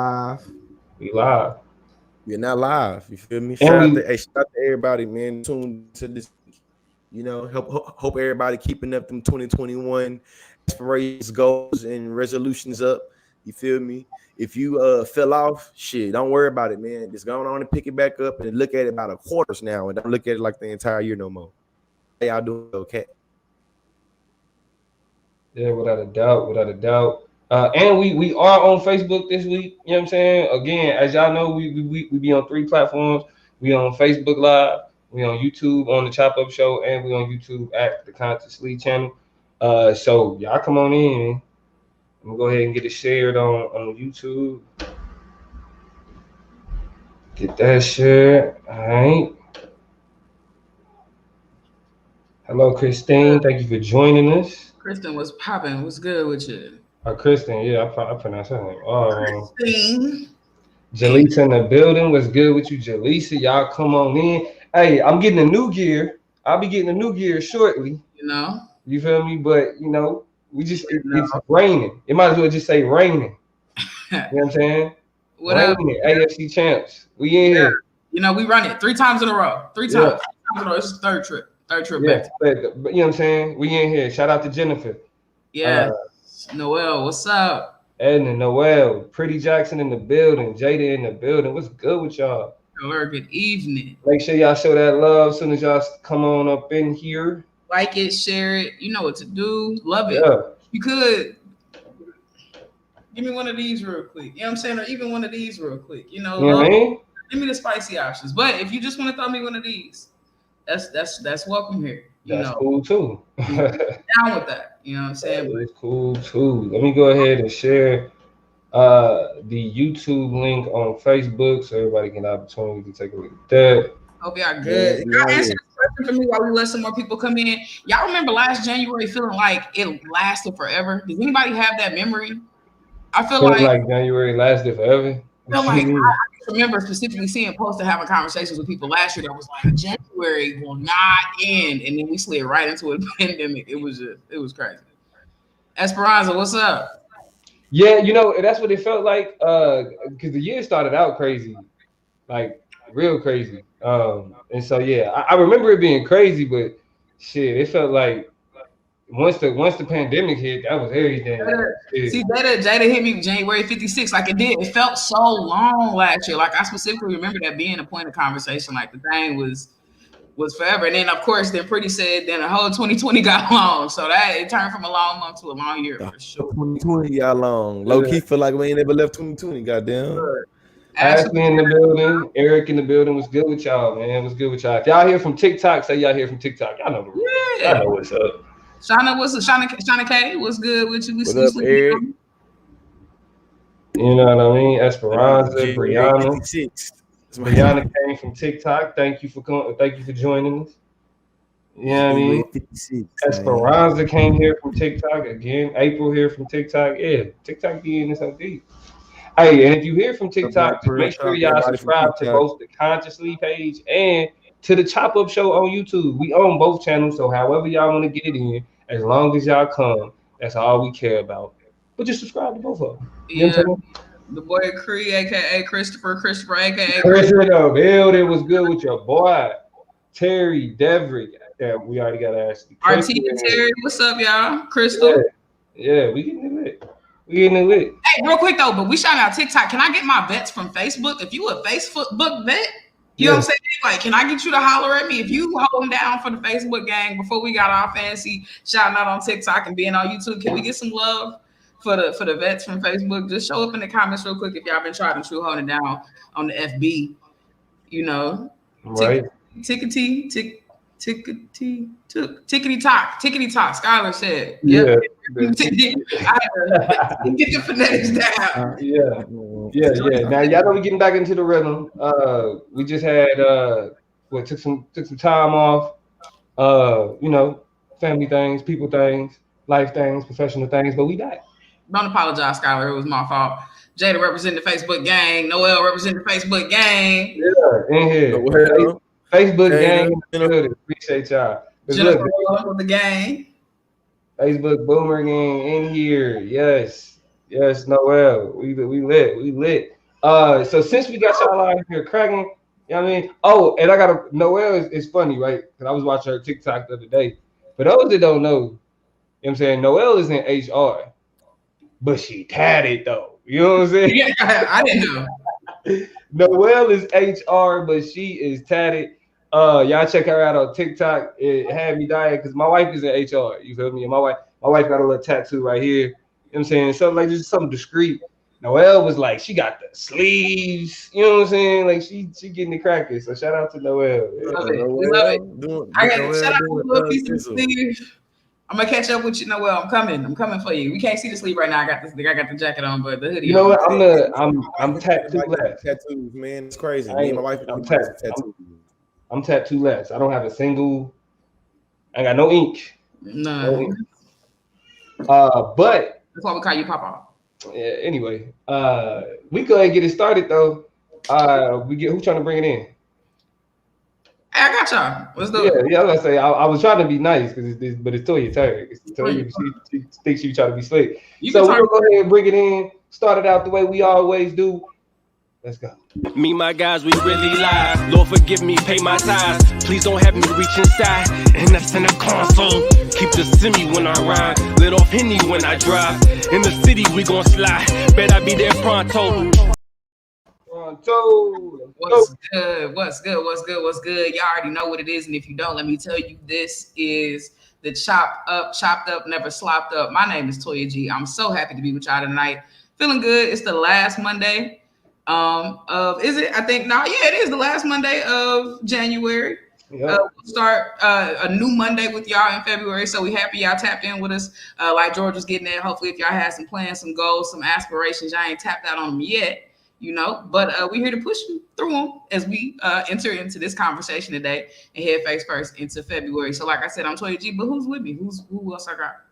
Live. We live. We're not live. You feel me? And Shout out to everybody, man. Tuned to this week. Hope everybody keeping up them 2021 aspirations, goals, and resolutions up. You feel me? If you fell off, shit, don't worry about it, man. Just go on and pick it back up and look at it about a quarters now, and don't look at it like the entire year no more. How y'all doing? Okay. yeah, without a doubt, without a doubt. And we are on Facebook this week. You know what I'm saying? Again, as y'all know, we be on 3 platforms. We on Facebook Live, we on YouTube on the Chop Up Show, and we on YouTube at the Conscious Sleep channel. So y'all come on in. I'm gonna go ahead and get it shared on YouTube. Get that shared. All right. Hello, Christine. Thank you for joining us. Kristen was popping. What's good with you? Kristen, yeah, I pronounced her name all wrong. Christine. Jaleesa in the building. What's good with you, Jaleesa? Y'all come on in. Hey, I'm getting a new gear. I'll be getting a new gear shortly. You know? You feel me? But, it's raining. It might as well just say raining. You know what I'm saying? Raining. AFC champs. We in here. You know, we run it 3 times in a row. 3 times. 3 times in a row. This is the third trip. Third trip back. But you know what I'm saying? We in here. Shout out to Jennifer. Yeah. Noel, what's up? Edna, Noel, Pretty Jackson in the building, Jada in the building. What's good with y'all? Hello, good evening. Make sure y'all show that love as soon as y'all come on up in here. Like it, share it. You know what to do. Love it. Yeah. You could give me one of these real quick. You know what I'm saying? Or even one of these real quick. You know, what I mean? Give me the spicy options. But if you just want to throw me one of these, that's welcome here. That's cool too. Down with that. You know what I'm saying? That's cool too. Let me go ahead and share the YouTube link on Facebook so everybody can have opportunity to take a look at that. Hope y'all good. Y'all answer this question for me while we let some more people come in. Y'all remember last January feeling like it lasted forever? Does anybody have that memory? I feel like January lasted forever. I remember specifically seeing posts and having conversations with people last year that was like, January will not end, and then we slid right into a pandemic. It was crazy. Esperanza, what's up? Yeah, that's what it felt like. Because the year started out crazy, like real crazy. And so I remember it being crazy, but shit, it felt like once the pandemic hit, that was everything. See, Jada hit me January 56, like it did. It felt so long last year. Like I specifically remember that being a point of conversation. Like the thing was forever. And then of course, then Pretty said then the whole 2020 got long. So that it turned from a long month to a long year for sure. 2020 got long. Low key feel like we ain't ever left 2020. Goddamn. Ashley in the building, Eric in the building. What's good with y'all, man? What's good with y'all? If y'all here from TikTok, say y'all here from TikTok. Y'all know the rules. Y'all know what's up. Shauna K, what's good with you? What's up, Eric? You know what I mean? Esperanza, Brianna. Brianna came from TikTok. Thank you for joining us. You know what I mean? 56, Esperanza came here from TikTok again. April here from TikTok. Yeah, TikTok be in this so deep. Hey, and if you hear from TikTok, make sure y'all subscribe to both the Conscious Sleep page and to the Chop Up Show on YouTube. We own both channels, so however y'all want to get it in, as long as y'all come, that's all we care about. But just subscribe to both of them. You know what I'm saying? The boy Cree, aka Christopher, aka Chris in the building. Was good with your boy Terry Devrick. Yeah, we already got Ashley. RT and Terry, what's up, y'all? Crystal. Yeah, we getting it lit. Hey, real quick though, but we shout out TikTok. Can I get my vets from Facebook? If you a Facebook vet, you know what I'm saying? Like, can I get you to holler at me if you holding down for the Facebook gang before we got our fancy shouting out on TikTok and being on YouTube? Can we get some love for the vets from Facebook? Just show up in the comments real quick if y'all been trying to holding down on the FB. You know, right? Tickety talk. Skylar said, "Yep." I get the phonetics down. Yeah. Now y'all know we getting back into the rhythm. We just had took some time off. Family things, people things, life things, professional things, but we back. Don't apologize, Skylar. It was my fault. Jada representing the Facebook gang. Noel representing the Facebook gang. Yeah, in here. Facebook gang in the building. Appreciate y'all. Jennifer with the gang. Facebook Boomer gang in here. Yes. Yes, Noel. We lit. So since we got y'all out here cracking, you know what I mean? Oh, and I got a Noel is funny, right? Because I was watching her TikTok the other day. For those that don't know, you know what I'm saying? Noel is in HR, but she tatted though. You know what I'm saying? Yeah, I didn't know. Noel is HR, but she is tatted. Y'all check her out on TikTok. It had me dying because my wife is in HR. You feel me? And my wife got a little tattoo right here. You know what I'm saying? Something like just something discreet. Noel was like, she got the sleeves. You know what I'm saying? Like she getting the crackers. So shout out to Noel. Love it. We love it. I got shout out to a little piece of sleeve. I'm gonna catch up with you, Noel. I'm coming for you. We can't see the sleeve right now. I got the jacket on, but the hoodie. You know on. what? I'm tattoo less. Tattoos, man. It's crazy. Me and my wife. I'm tattoo less. I don't have a single. I ain't got no ink. No ink. But that's why we call you Papa. Yeah, anyway, we go ahead and get it started though. Who's trying to bring it in? Hey, I got y'all. Let's do it. Yeah. I was gonna say I was trying to be nice but it's Toya's turn. It's Toya. She thinks she trying to be slick. So we'll go ahead and bring it in. Start it out the way we always do. Let's go. Me, my guys, we really live. Lord, forgive me, pay my tithes. Please don't have me reach inside. And that's in the console. Keep the semi when I ride. Lit off Henny when I drive. In the city, we gon' slide. Bet I be there pronto. What's good? Y'all already know what it is. And if you don't, let me tell you, this is the chopped up, never slopped up. My name is Toya G. I'm so happy to be with y'all tonight. Feeling good. It's the last Monday. It is the last Monday of January. Yep. We'll start a new Monday with y'all in February, so we happy y'all tapped in with us. Like George was getting at, hopefully if y'all had some plans, some goals, some aspirations, y'all ain't tapped out on them yet, but we're here to push you through them as we enter into this conversation today and head face first into February. So like I said, I'm Toya G, but who's with me? Who else I got?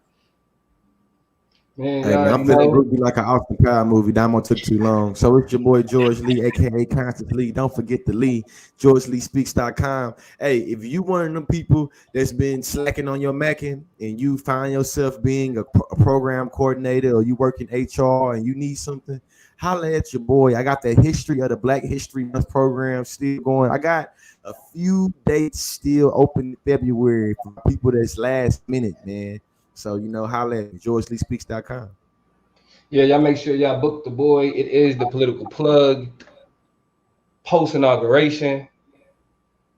Man, I'm feeling groovy like an Austin Power movie. Damo took too long. So it's your boy George Lee, aka Constance Lee. Don't forget the Lee, GeorgeLeeSpeaks.com. Hey, if you one of them people that's been slacking on your Mackin and you find yourself being a program coordinator or you work in HR and you need something, holla at your boy. I got the history of the Black History Month program still going. I got a few dates still open in February for people that's last minute, man. So, holla at GeorgeLeeSpeaks.com. Yeah, y'all make sure y'all book the boy. It is the political plug. Post inauguration.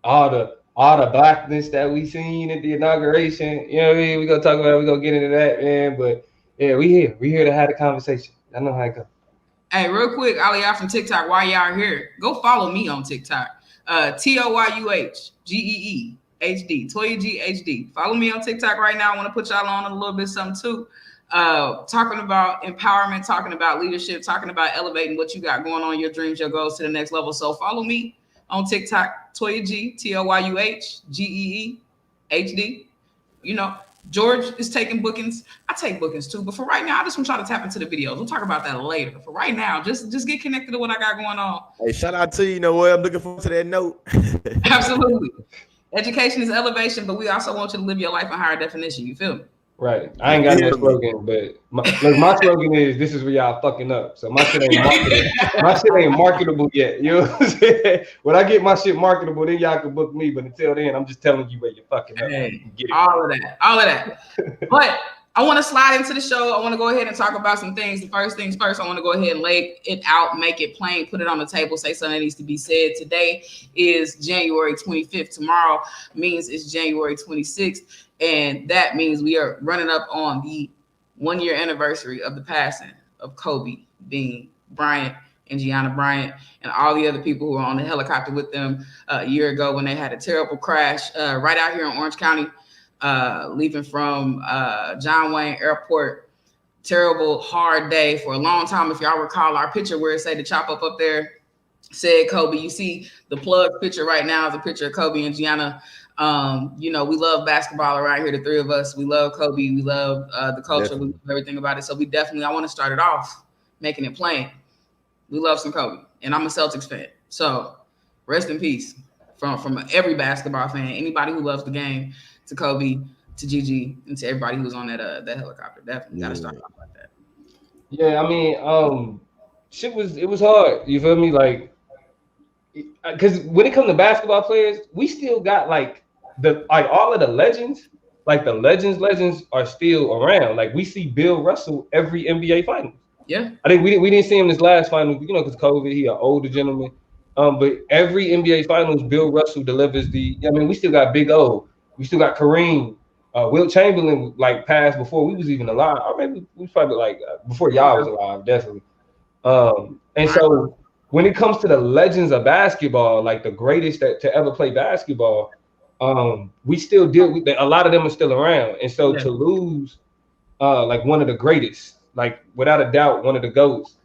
All the blackness that we seen at the inauguration. You know what I mean? We're gonna talk about it. We're gonna get into that, man. But yeah, we here. We here to have a conversation. I know how it goes. Hey, real quick, all y'all from TikTok, while y'all are here, go follow me on TikTok. TOYUHGEE. HD, Toya G HD. Follow me on TikTok right now. I want to put y'all on a little bit something too. Talking about empowerment, talking about leadership, talking about elevating what you got going on, your dreams, your goals to the next level. So follow me on TikTok, Toya G, TOYUHGEE HD. George is taking bookings. I take bookings too, but for right now, I just want y'all to tap into the videos. We'll talk about that later. For right now, just get connected to what I got going on. Hey, shout out to you. I'm looking forward to that note. Absolutely. Education is elevation, but we also want you to live your life in higher definition. You feel me? Right. I ain't got no slogan, but my slogan is "This is where y'all fucking up." So my shit ain't marketable. My shit ain't marketable yet. You know what I'm saying? When I get my shit marketable, then y'all can book me. But until then, I'm just telling you where you're fucking up. Get it all of that. But I want to slide into the show. I want to go ahead and talk about some things. The first things first, I want to go ahead and lay it out, make it plain, put it on the table, say something that needs to be said. Today is January 25th. Tomorrow means it's January 26th. And that means we are running up on the 1 year anniversary of the passing of Kobe, being Bryant and Gianna Bryant and all the other people who were on the helicopter with them a year ago when they had a terrible crash right out here in Orange County. Leaving from John Wayne Airport. Terrible, hard day for a long time. If y'all recall our picture where it said the chop up there said Kobe. You see the plug picture right now is a picture of Kobe and Gianna. We love basketball around here, the three of us. We love Kobe. We love the culture. Definitely. We love everything about it. So I want to start it off making it plain. We love some Kobe. And I'm a Celtics fan. So rest in peace from every basketball fan, anybody who loves the game, to Kobe, to Gigi, and to everybody who was on that helicopter. Definitely got to start off like that. Yeah, I mean, it was hard. You feel me? Like, because when it comes to basketball players, we still got like all of the legends, like the legends are still around. Like we see Bill Russell every NBA finals. Yeah. I think we didn't see him this last final, because COVID. He an older gentleman. But every NBA finals, Bill Russell delivers the. I mean, we still got Big O. We still got Kareem. Wilt Chamberlain like passed before we was even alive. Or maybe we was probably like before y'all was alive, definitely. And so when it comes to the legends of basketball, like the greatest to ever play basketball, we still deal with a lot of them are still around. And so to lose like one of the greatest, like without a doubt, one of the GOATs,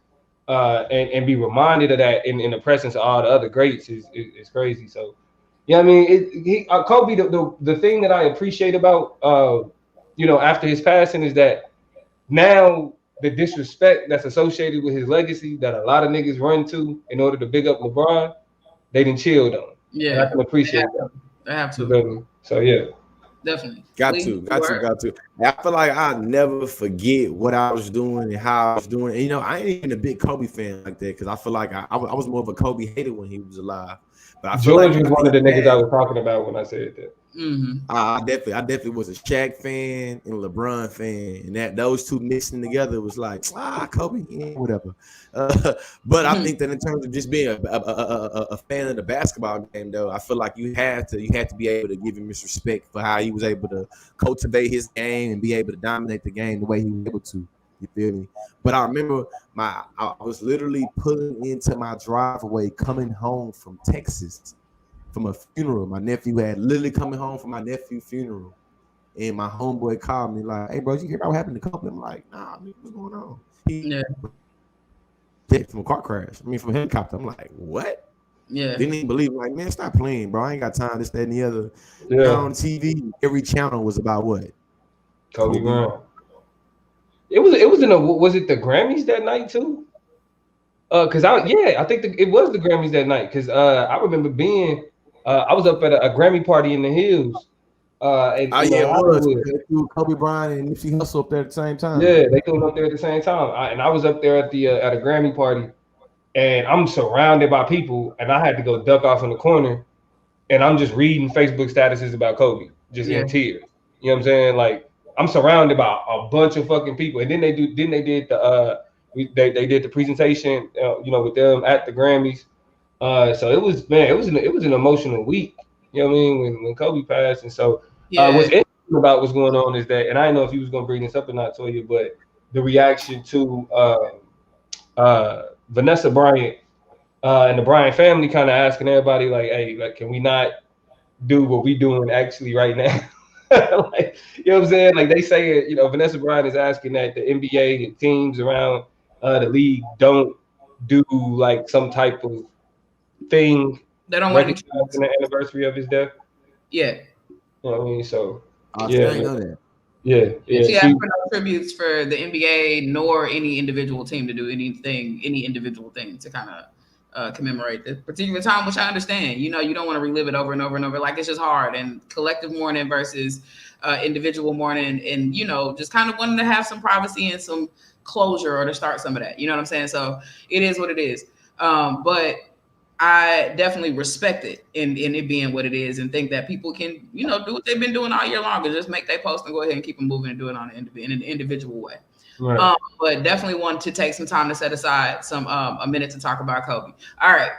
and be reminded of that in the presence of all the other greats is crazy. So yeah, I mean, Kobe, the thing that I appreciate about after his passing is that now the disrespect that's associated with his legacy that a lot of niggas run to in order to big up LeBron, they done chilled on. Yeah, and I can appreciate that. I have to. So yeah. Definitely. Got to. I feel like I'll never forget what I was doing and how I was doing. And, I ain't even a big Kobe fan like that because I feel like I was more of a Kobe hater when he was alive. But I feel George was one of the niggas I was talking about when I said that. Mm-hmm. I definitely was a Shaq fan and a LeBron fan, and that those two mixing together was like Kobe, whatever. But I think that in terms of just being a fan of the basketball game, though, I feel like you had to be able to give him his respect for how he was able to cultivate his game and be able to dominate the game the way he was able to. You feel me? But I remember I was literally pulling into my driveway coming home from Texas. From a funeral. My nephew had literally coming home from my nephew's funeral. And my homeboy called me like, "Hey, bro, you hear about what happened to Kobe?" I'm like, "Nah, man, what's going on?" He dead from a car crash. From a helicopter. I'm like, "What?" Yeah. Didn't even believe. Like, man, stop playing, bro. I ain't got time. This, that, and the other. Yeah. On TV, every channel was about what? Kobe Bryant. It was it the Grammys that night too? Cause I think it was the Grammys that night. Cause I remember being I was up at a Grammy party in the Hills. It was Kobe Bryant and Nipsey Hussle up there at the same time. Yeah, they threw up there at the same time. I was up there at a Grammy party, and I'm surrounded by people, and I had to go duck off in the corner, and I'm just reading Facebook statuses about Kobe, just in tears. You know what I'm saying? Like I'm surrounded by a bunch of fucking people, and then they did the they did the presentation, with them at the Grammys. So it was an emotional week. You know what I mean? When Kobe passed, and so what's interesting about what's going on is that, and I don't know if he was going to bring this up or not, Toya, but the reaction to Vanessa Bryant and the Bryant family kind of asking everybody like, "Hey, like, can we not do what we doing actually right now?" Like, you know what I'm saying? Like they say, Vanessa Bryant is asking that the NBA and teams around the league don't do like some type of thing. They don't want to the anniversary of his death. Yeah. You know what I mean? So I didn't know that. Yeah. She asked for no tributes for the NBA nor any individual team to do any individual thing to kind of commemorate this particular time, which I understand. You don't want to relive it over and over and over. Like, it's just hard. And collective mourning versus individual mourning, and just kind of wanting to have some privacy and some closure, or to start some of that. You know what I'm saying? So it is what it is. But I definitely respect it in it being what it is, and think that people can, do what they've been doing all year long, and just make their post and go ahead and keep them moving and do it in an individual way. Right. But definitely want to take some time to set aside a minute to talk about Kobe. All right,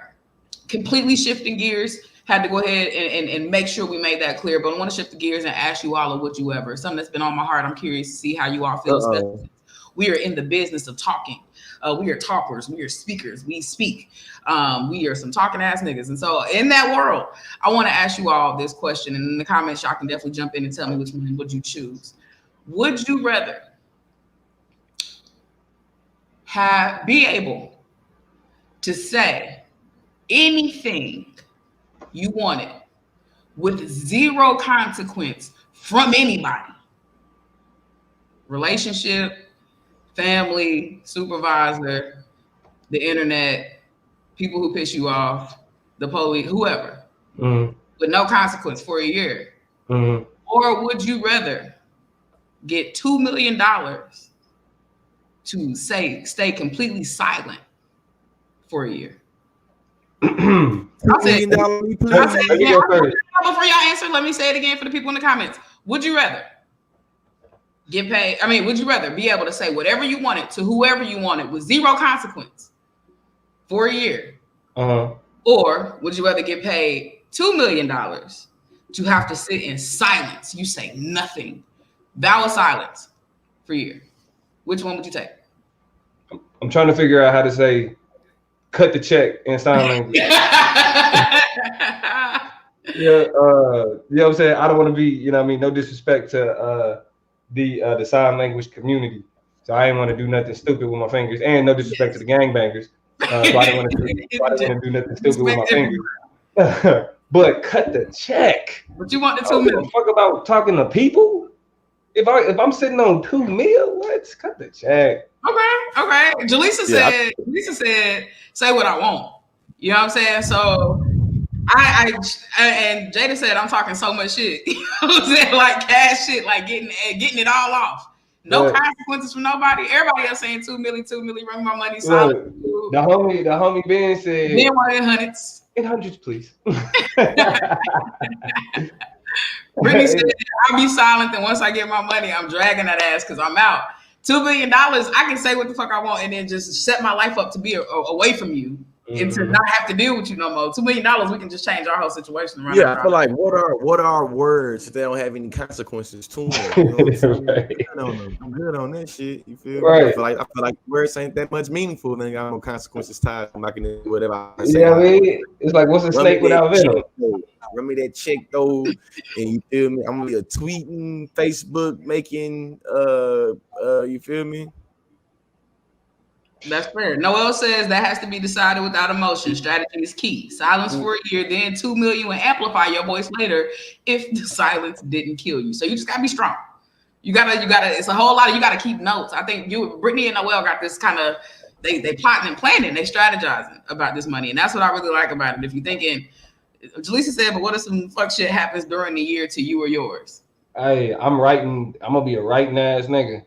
completely shifting gears. Had to go ahead and make sure we made that clear, but I want to shift the gears and ask you all, or would you ever, something that's been on my heart. I'm curious to see how you all feel. Especially we are in the business of talking. We are talkers. We are speakers. We speak. We are some talking ass niggas. And so in that world, I want to ask you all this question. And in the comments, y'all can definitely jump in and tell me which one would you choose. Would you rather be able to say anything you wanted with zero consequence from anybody? Relationship, family, supervisor, the internet, people who piss you off, the police, whoever, with no consequence for a year? Or would you rather get $2 million to stay completely silent for a year? $2 million, before y'all answer, let me say it again for the people in the comments. Would you rather get paid? I mean, would you rather be able to say whatever you wanted to whoever you wanted with zero consequence for a year? Or would you rather get paid $2 million to have to sit in silence? You say nothing, vow of silence for a year. Which one would you take? I'm trying to figure out how to say cut the check in sign language. Yeah, you know what I'm saying? I don't want to be, you know what I mean, no disrespect to the sign language community. So I didn't want to do nothing stupid with my fingers, and no disrespect to the gangbangers. So I didn't want to do nothing stupid with my fingers. But cut the check. But you want the $2 million? I don't give a fuck about talking to people. If I'm sitting on $2 million, let's cut the check. Okay. Jaleesa said, say what I want. You know what I'm saying? So I and Jada said I'm talking so much shit. You know what I'm saying? Like cash shit, like getting it all off. No consequences from nobody. Everybody else saying $2 million, run my money solid. The homie Ben said Ben wanted in hundreds. In hundreds, please. Brittany said I'll be silent, and once I get my money, I'm dragging that ass because I'm out. $2 billion, I can say what the fuck I want and then just set my life up to be away from you and to not have to deal with you no more. $2 million, we can just change our whole situation around. Yeah, I feel like what are words if they don't have any consequences to them? You know what I'm saying? Right. I'm good on that shit. You feel right? Me? I feel like words ain't that much meaningful. Then got no consequences tied. I'm not gonna do whatever I say. Yeah, I mean, it's like what's a snake without venom? Run me that check though, and you feel me? I'm gonna be a tweeting, Facebook making, you feel me? That's fair. Noel says that has to be decided without emotion. Strategy is key. Silence for a year, then $2 million will amplify your voice later if the silence didn't kill you. So you just gotta be strong. You gotta. It's a whole lot of you gotta keep notes. I think Brittany and Noel got this kind of they plotting and planning, they strategizing about this money, and that's what I really like about it. If you're thinking, Jaleesa said, but what if some fuck shit happens during the year to you or yours? Hey, I'm gonna be a writing ass nigga.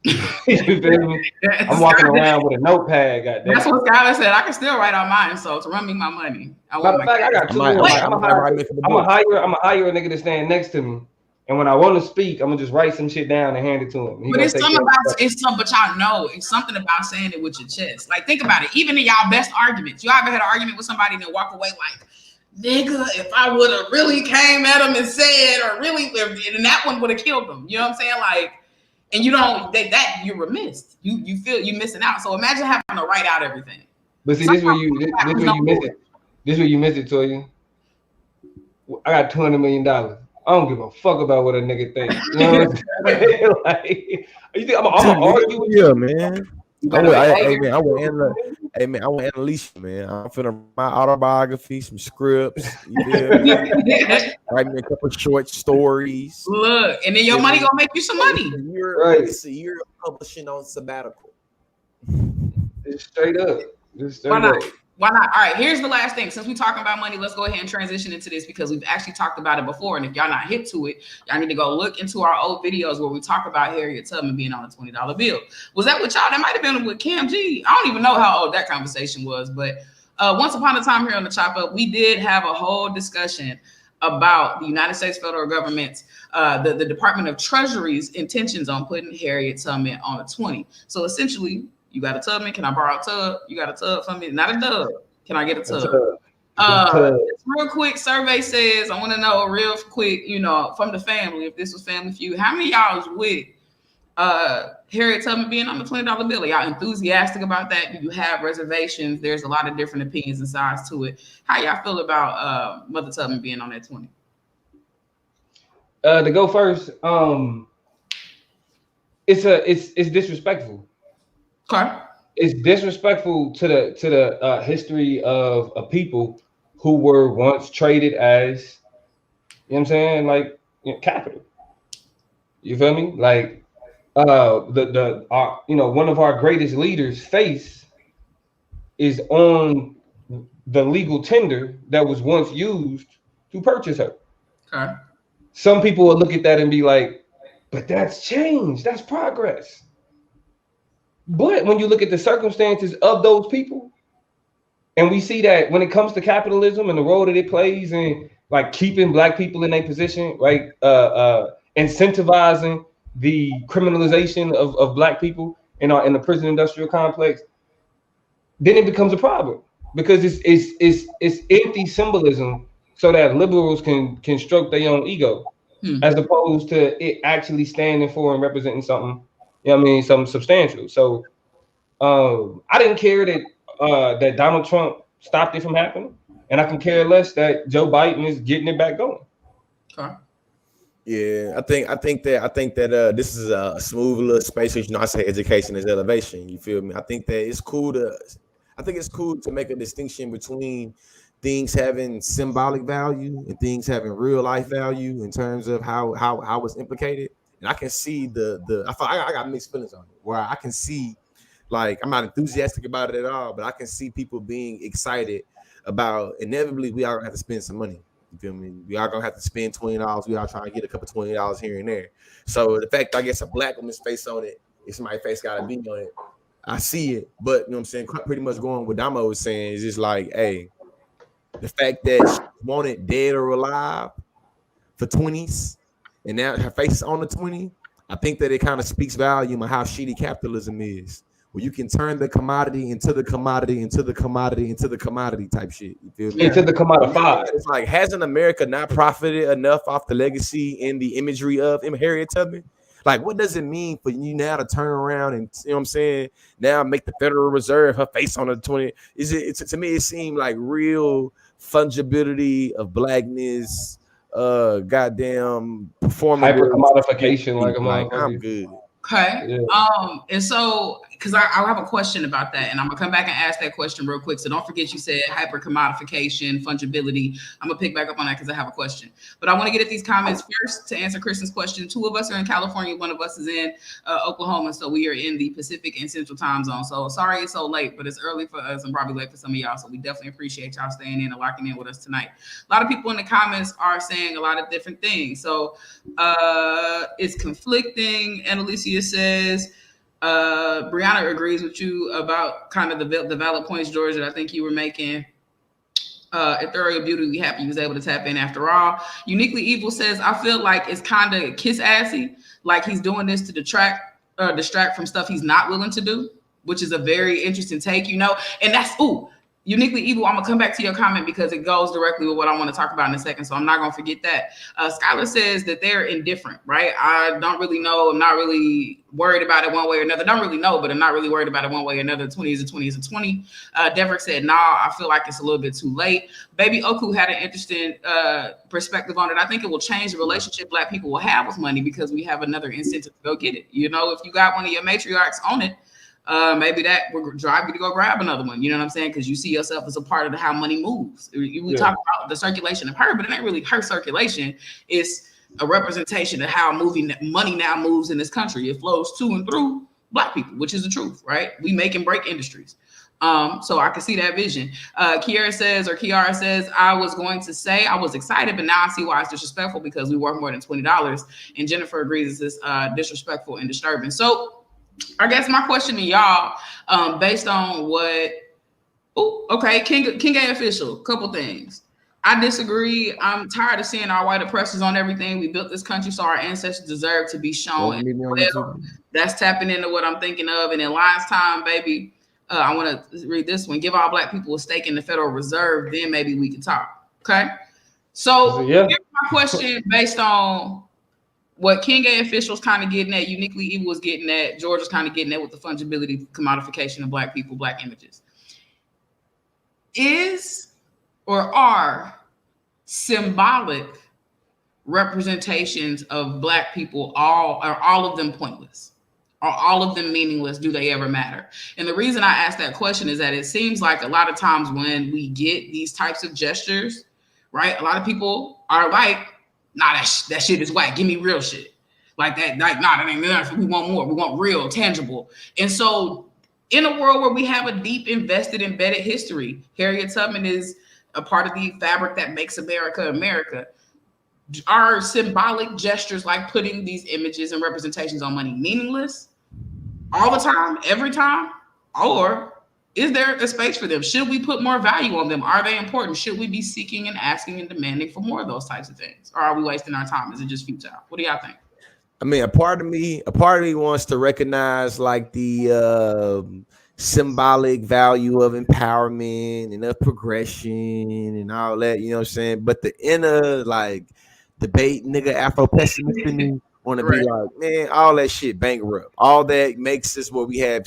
You feel me? I'm walking around with a notepad. Goddamn. That's what Skylar said. I can still write out mine, so to run me my money. I got two. I'm gonna hire a nigga to stand next to me, and when I want to speak, I'm gonna just write some shit down and hand it to him. But but y'all know it's something about saying it with your chest. Like think about it. Even in y'all best arguments, you ever had an argument with somebody and then walk away like, nigga, if I would have really came at him and said, or really, and that one would have killed them. You know what I'm saying? Like. And you don't that you're remiss. You feel you're missing out. So imagine having to write out everything. But see, this where you miss it. This where you miss it, Toya. I got $200 million. I don't give a fuck about what a nigga thinks. You know what I'm saying? Like, you think I'm gonna argue with you, man? I want Annalise, man. I'm finna my autobiography, some scripts. You write me a couple short stories. Look, and then your money gonna make you some money. It's a year of publishing on sabbatical. It's straight up. Why not? All right, here's the last thing. Since we're talking about money, let's go ahead and transition into this because we've actually talked about it before. And if y'all not hip to it, y'all need to go look into our old videos where we talk about Harriet Tubman being on a $20 bill. Was that with y'all? That might have been with Cam G. I don't even know how old that conversation was. But once upon a time here on the Chop Up, we did have a whole discussion about the United States federal government's, the Department of Treasury's intentions on putting Harriet Tubman on a 20. So essentially, you got a Tubman? Can I borrow a tub? You got a tub from me? Not a dub. Can I get a tub? This real quick survey says, I want to know real quick, from the family, if this was Family Feud, how many of y'all was with Harriet Tubman being on the $20 bill? Are y'all enthusiastic about that? Do you have reservations? There's a lot of different opinions and sides to it. How y'all feel about Mother Tubman being on that 20? To go first, it's disrespectful. Okay. It's disrespectful to the history of a people who were once traded as, you know what I'm saying, like capital. You feel me? Like one of our greatest leaders' face is on the legal tender that was once used to purchase her. Okay. Some people will look at that and be like, but that's change, that's progress. But when you look at the circumstances of those people, and we see that when it comes to capitalism and the role that it plays in like keeping black people in a position, right, incentivizing the criminalization of black people in the prison industrial complex, then it becomes a problem because it's empty symbolism so that liberals can stroke their own ego, as opposed to it actually standing for and representing something, you know what I mean, something substantial. So I didn't care that Donald Trump stopped it from happening, and I can care less that Joe Biden is getting it back going. Okay. Yeah, I think that this is a smooth little space. You know, I say education is elevation. You feel me? I think it's cool to make a distinction between things having symbolic value and things having real life value in terms of how it's implicated. And I can see I got mixed feelings on it, where I can see, like, I'm not enthusiastic about it at all, but I can see people being excited about inevitably we are gonna have to spend some money. You feel me? We are gonna have to spend $20. We are trying to get a couple $20 here and there. So the fact I guess a black woman's face on it, if somebody's face gotta be on it, I see it. But you know what I'm saying? Pretty much going what Damo was saying is just like, hey, the fact that she wanted dead or alive for 20s, and now her face is on the 20, I think that it kind of speaks volume of how shitty capitalism is. Where you can turn the commodity into the commodity into the commodity into the commodity type shit. You feel me? Into the commodified. It's like, hasn't America not profited enough off the legacy and the imagery of Harriet Tubman? Like, what does it mean for you now to turn around and, you know what I'm saying, now make the Federal Reserve her face on the 20? To me, it seemed like real fungibility of blackness, goddamn performance, hyper commodification, like I'm good. Okay. Yeah. And so, because I have a question about that, and I'm gonna come back and ask that question real quick. So don't forget you said hyper commodification, fungibility. I'm gonna pick back up on that because I have a question. But I want to get at these comments first to answer Kristen's question. 2 of us are in California, 1 of us is in Oklahoma, so we are in the Pacific and Central time zone. So sorry it's so late, but it's early for us and probably late for some of y'all. So we definitely appreciate y'all staying in and locking in with us tonight. A lot of people in the comments are saying a lot of different things. So it's conflicting. And Alicia says, Brianna agrees with you about kind of the valid points, George, that I think you were making. Ethereal Beauty, we happy he was able to tap in after all. Uniquely Evil says, I feel like it's kind of kiss-assy, like he's doing this to distract from stuff he's not willing to do, which is a very interesting take, you know, and that's, Uniquely Evil, I'm gonna come back to your comment because it goes directly with what I want to talk about in a second, so I'm not gonna forget that. Skylar says that they're indifferent, right? I don't really know. I'm not really worried about it one way or another. Don't really know, but I'm not really worried about it one way or another. 20 is a 20 is a 20. Deverick said, nah, I feel like it's a little bit too late. Baby Oku had an interesting perspective on it. I think it will change the relationship Black people will have with money because we have another incentive to go get it. You know, if you got one of your matriarchs on it, maybe that will drive you to go grab another one. You know what I'm saying? Because you see yourself as a part of how money moves. We talk about the circulation of her, but it ain't really her circulation. It's a representation of how money now moves in this country. It flows to and through Black people, which is the truth, right? We make and break industries. So I can see that vision. Kiara says, I was going to say I was excited, but now I see why it's disrespectful because we worth more than $20. And Jennifer agrees it's disrespectful and disturbing. So I guess my question to y'all, based on what, King A official, couple things. I disagree. I'm tired of seeing our white oppressors on everything. We built this country, so our ancestors deserve to be shown. Well, that's tapping into what I'm thinking of. And in Lion's Time, baby, I want to read this one. Give all Black people a stake in the Federal Reserve, then maybe we can talk. Okay. So here's my question based on what King A officials kind of getting at, Uniquely Evil was getting at, George was kind of getting at with the fungibility, commodification of Black people, Black images. Is or are symbolic representations of Black people all of them pointless? Are all of them meaningless? Do they ever matter? And the reason I ask that question is that it seems like a lot of times when we get these types of gestures, right, a lot of people are like, nah, that shit is whack. Give me real shit. Like that, like, nah, that ain't enough. We want more. We want real, tangible. And so in a world where we have a deep, invested, embedded history, Harriet Tubman is a part of the fabric that makes America, America. Are symbolic gestures like putting these images and representations on money meaningless? all the time, every time? Or is there a space for them? Should we put more value on them? Are they important? Should we be seeking and asking and demanding for more of those types of things? Or are we wasting our time? Is it just futile? What do y'all think? I mean, a part of me wants to recognize like the symbolic value of empowerment and of progression and all that, you know what I'm saying? But the inner like debate nigga Afro pessimist in me want to be like, man, all that shit bankrupt. All that makes us where we have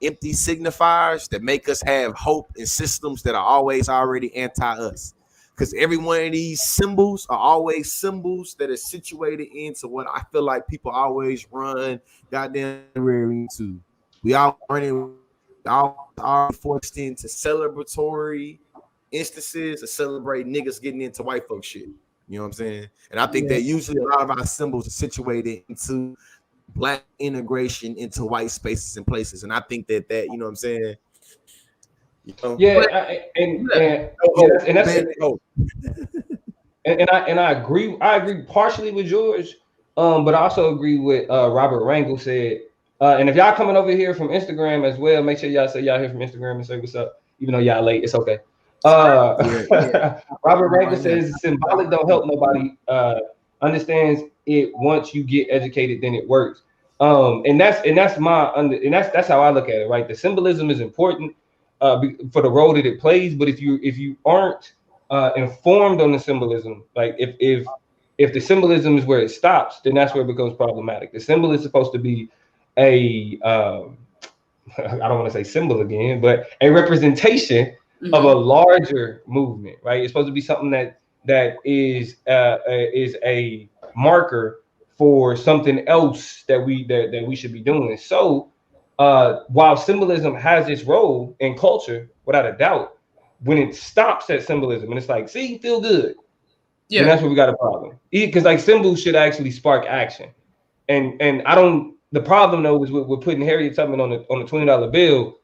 empty signifiers that make us have hope in systems that are always already anti-us. Because every one of these symbols are always symbols that are situated into what I feel like people always run goddamn into. We all are forced into celebratory instances of celebrating niggas getting into white folk shit. You know what I'm saying? And I think that usually a lot of our symbols are situated into black integration into white spaces and places. And I think that you know what I'm saying? You know? And I agree. I agree partially with George, but I also agree with Robert Rangel said. And if y'all coming over here from Instagram as well, make sure y'all say y'all here from Instagram and say what's up. Even though y'all late, it's okay. Robert Rangel says symbolic don't help nobody. Understands it once you get educated, then it works. And that's how I look at it. Right, the symbolism is important for the role that it plays. But if you aren't informed on the symbolism, like if the symbolism is where it stops, then that's where it becomes problematic. The symbol is supposed to be I don't want to say symbol again, but a representation of a larger movement, right? It's supposed to be something that is a marker for something else that we should be doing. So while symbolism has its role in culture, without a doubt, when it stops at symbolism and it's like, see, feel good, then that's where we got a problem. Because like symbols should actually spark action, and I don't. The problem though is with putting Harriet Tubman on the $20 bill.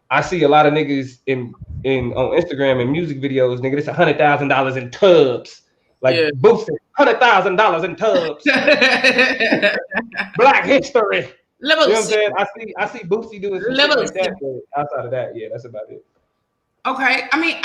I see a lot of niggas in on Instagram and music videos, nigga, it's $100,000 in tubs. Like boosted $100,000 in tubs. Black history. You know what I'm saying? I see Boosie doing some shit like that, but outside of that, that's about it. Okay. I mean,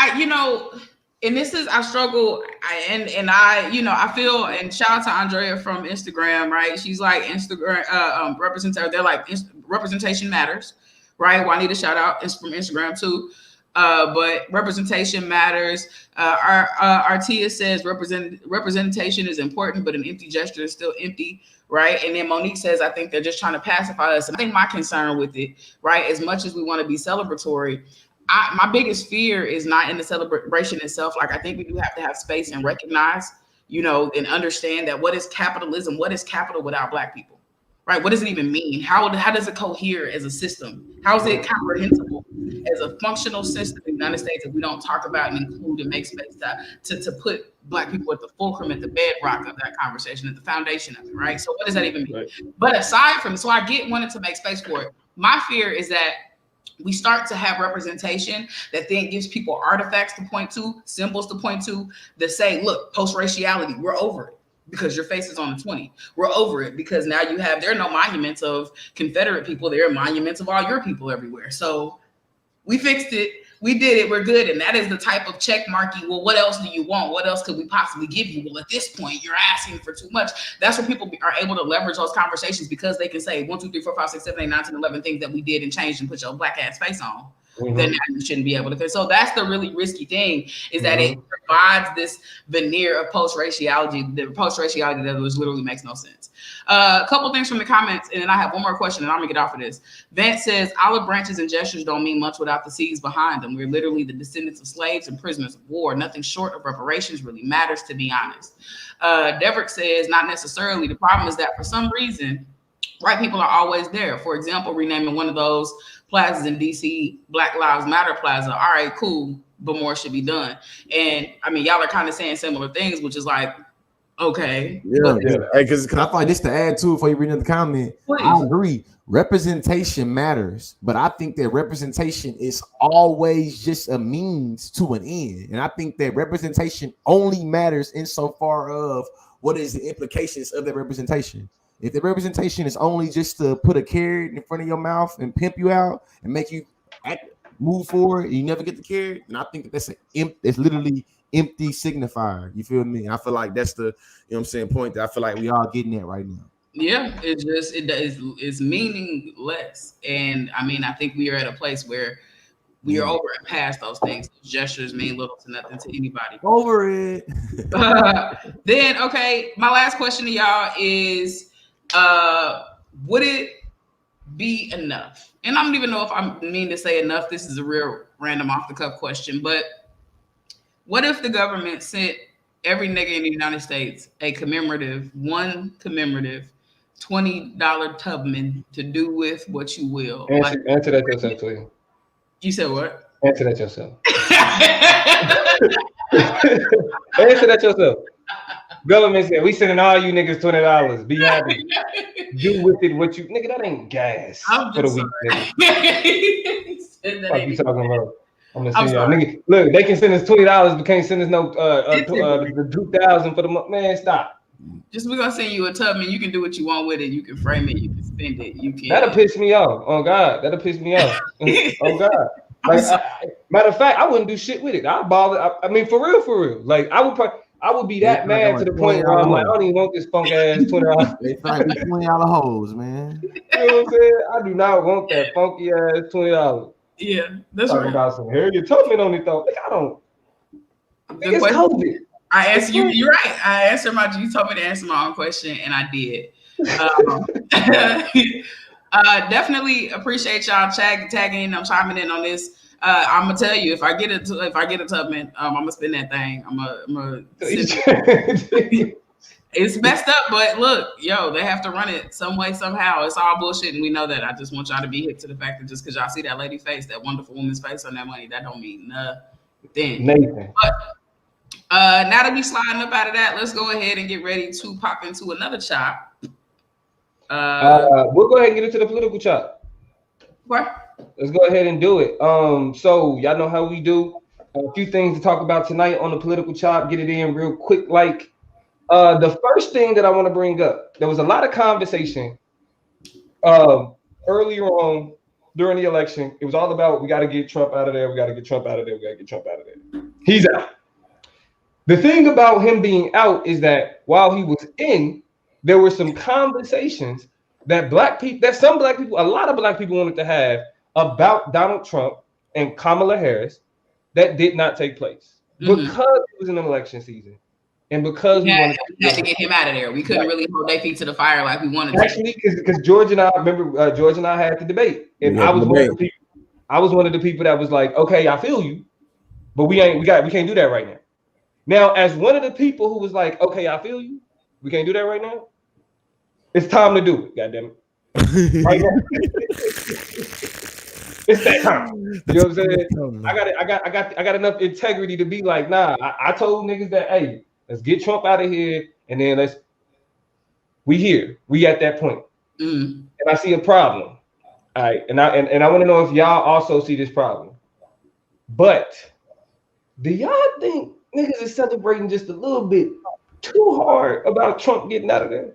and this is I struggle and I feel, and shout out to Andrea from Instagram, right? She's like Instagram representative. They're like representation matters, right? Juanita, shout out is from Instagram too. But representation matters. Artia says representation is important, but an empty gesture is still empty, right? And then Monique says, I think they're just trying to pacify us. And I think my concern with it, right, as much as we want to be celebratory, my biggest fear is not in the celebration itself. Like, I think we do have to have space and recognize, and understand that what is capitalism? What is capital without Black people, right? What does it even mean? How does it cohere as a system? How is it comprehensible as a functional system in the United States if we don't talk about and include and make space to put Black people at the fulcrum, at the bedrock of that conversation, at the foundation of it, right? So what does that even mean? Right. But aside from, so I wanted to make space for it. My fear is that we start to have representation that then gives people artifacts to point to, symbols to point to, that say, look, post-raciality, we're over it because your face is on the 20. We're over it because now there are no monuments of Confederate people. There are monuments of all your people everywhere. So we fixed it. We did it. We're good. And that is the type of check marking. Well, what else do you want? What else could we possibly give you? Well, at this point, you're asking for too much. That's where people are able to leverage those conversations because they can say 1, 2, 3, 4, 5, 6, 7, 8, 9, 10, 11 things that we did and changed and put your Black ass face on. Then now you shouldn't be able to. So that's the really risky thing, is that it provides this veneer of post-raciality, that literally makes no sense. A couple things from the comments, and then I have one more question, and I'm gonna get off of this. Vance says, olive branches and gestures don't mean much without the seeds behind them. We're literally the descendants of slaves and prisoners of war. Nothing short of reparations really matters, to be honest. Deverick says, not necessarily. The problem is that for some reason, white people are always there. For example, renaming one of those plazas in DC Black Lives Matter Plaza. All right, cool, but more should be done. And I mean, y'all are kind of saying similar things, which is like, okay. Because I find this to add to it before you read in the comment. Please. I agree. Representation matters, but I think that representation is always just a means to an end. And I think that representation only matters insofar of what is the implications of that representation. If the representation is only just to put a carrot in front of your mouth and pimp you out and make you move forward, and you never get the carrot, and I think that's it's literally empty signifier. You feel me? I feel like that's the, you know what I'm saying, point that I feel like we all getting at right now. Yeah, it's meaningless. And I mean, I think we are at a place where we are over and past those things. Those gestures mean little to nothing to anybody. Over it. Then, okay, my last question to y'all is, would it be enough? And I don't even know if I mean to say enough. This is a real random off the cuff question, but what if the government sent every nigga in the United States a commemorative $20 Tubman to do with what you will? Answer that yourself, please. You said what? Answer that yourself. Answer that yourself. Government said, we sending all you niggas $20. Be happy. Do with it what you, nigga, that ain't gas for the week, nigga. What you talking about? I'm gonna send y'all, nigga. Look, they can send us $20, but can't send us no the 2,000 for the month. Man, stop. Just we're gonna send you a Tubman. You can do what you want with it. You can frame it. You can spend it. You can. That'll piss me off. Oh God, that'll piss me off. Oh God. Like, matter of fact, I wouldn't do shit with it. I'd bother. I mean, for real. Like, I would be that mad to the point where I'm like, I don't even want this funk ass $20. They find $20 hoes, man. You know what I'm saying? I do not want that funky ass $20. Yeah, that's talking right. about some Harriet Tubman on it though. Like, I don't. It's COVID. I answered you. You're right. You told me to answer my own question, and I did. Definitely appreciate y'all tagging. I'm chiming in on this. I'm gonna tell you, if I get a Tubman, I'm gonna spend that thing. I'm gonna It's messed up, but look, yo, they have to run it some way, somehow. It's all bullshit, and we know that. I just want y'all to be hip to the fact that just because y'all see that lady face, that wonderful woman's face on that money, that don't mean nothing. Nathan. But now that we sliding up out of that, let's go ahead and get ready to pop into another chop. We'll go ahead and get into the political chop. What? Let's go ahead and do it. So y'all know how we do. A few things to talk about tonight on the political chop. Get it in real quick. Like the first thing that I want to bring up, there was a lot of conversation earlier on during the election. It was all about we got to get Trump out of there. We got to get Trump out of there. We got to get Trump out of there. He's out. The thing about him being out is that while he was in, there were some conversations that a lot of black people wanted to have about Donald Trump and Kamala Harris that did not take place because it was an election season. And because we had to get him out of there. We couldn't really hold their feet to the fire like we wanted to. Because George and I had the debate. And I was one of the people that was like, okay, I feel you, but we can't do that right now. Now, as one of the people who was like, okay, I feel you, we can't do that right now. It's time to do it, goddamn it. Right now. It's that time. You know what I'm saying? I got enough integrity to be like, nah, I told niggas that, hey, let's get Trump out of here, and then we at that point. And I see a problem. All right, and I want to know if y'all also see this problem. But do y'all think niggas is celebrating just a little bit too hard about Trump getting out of there?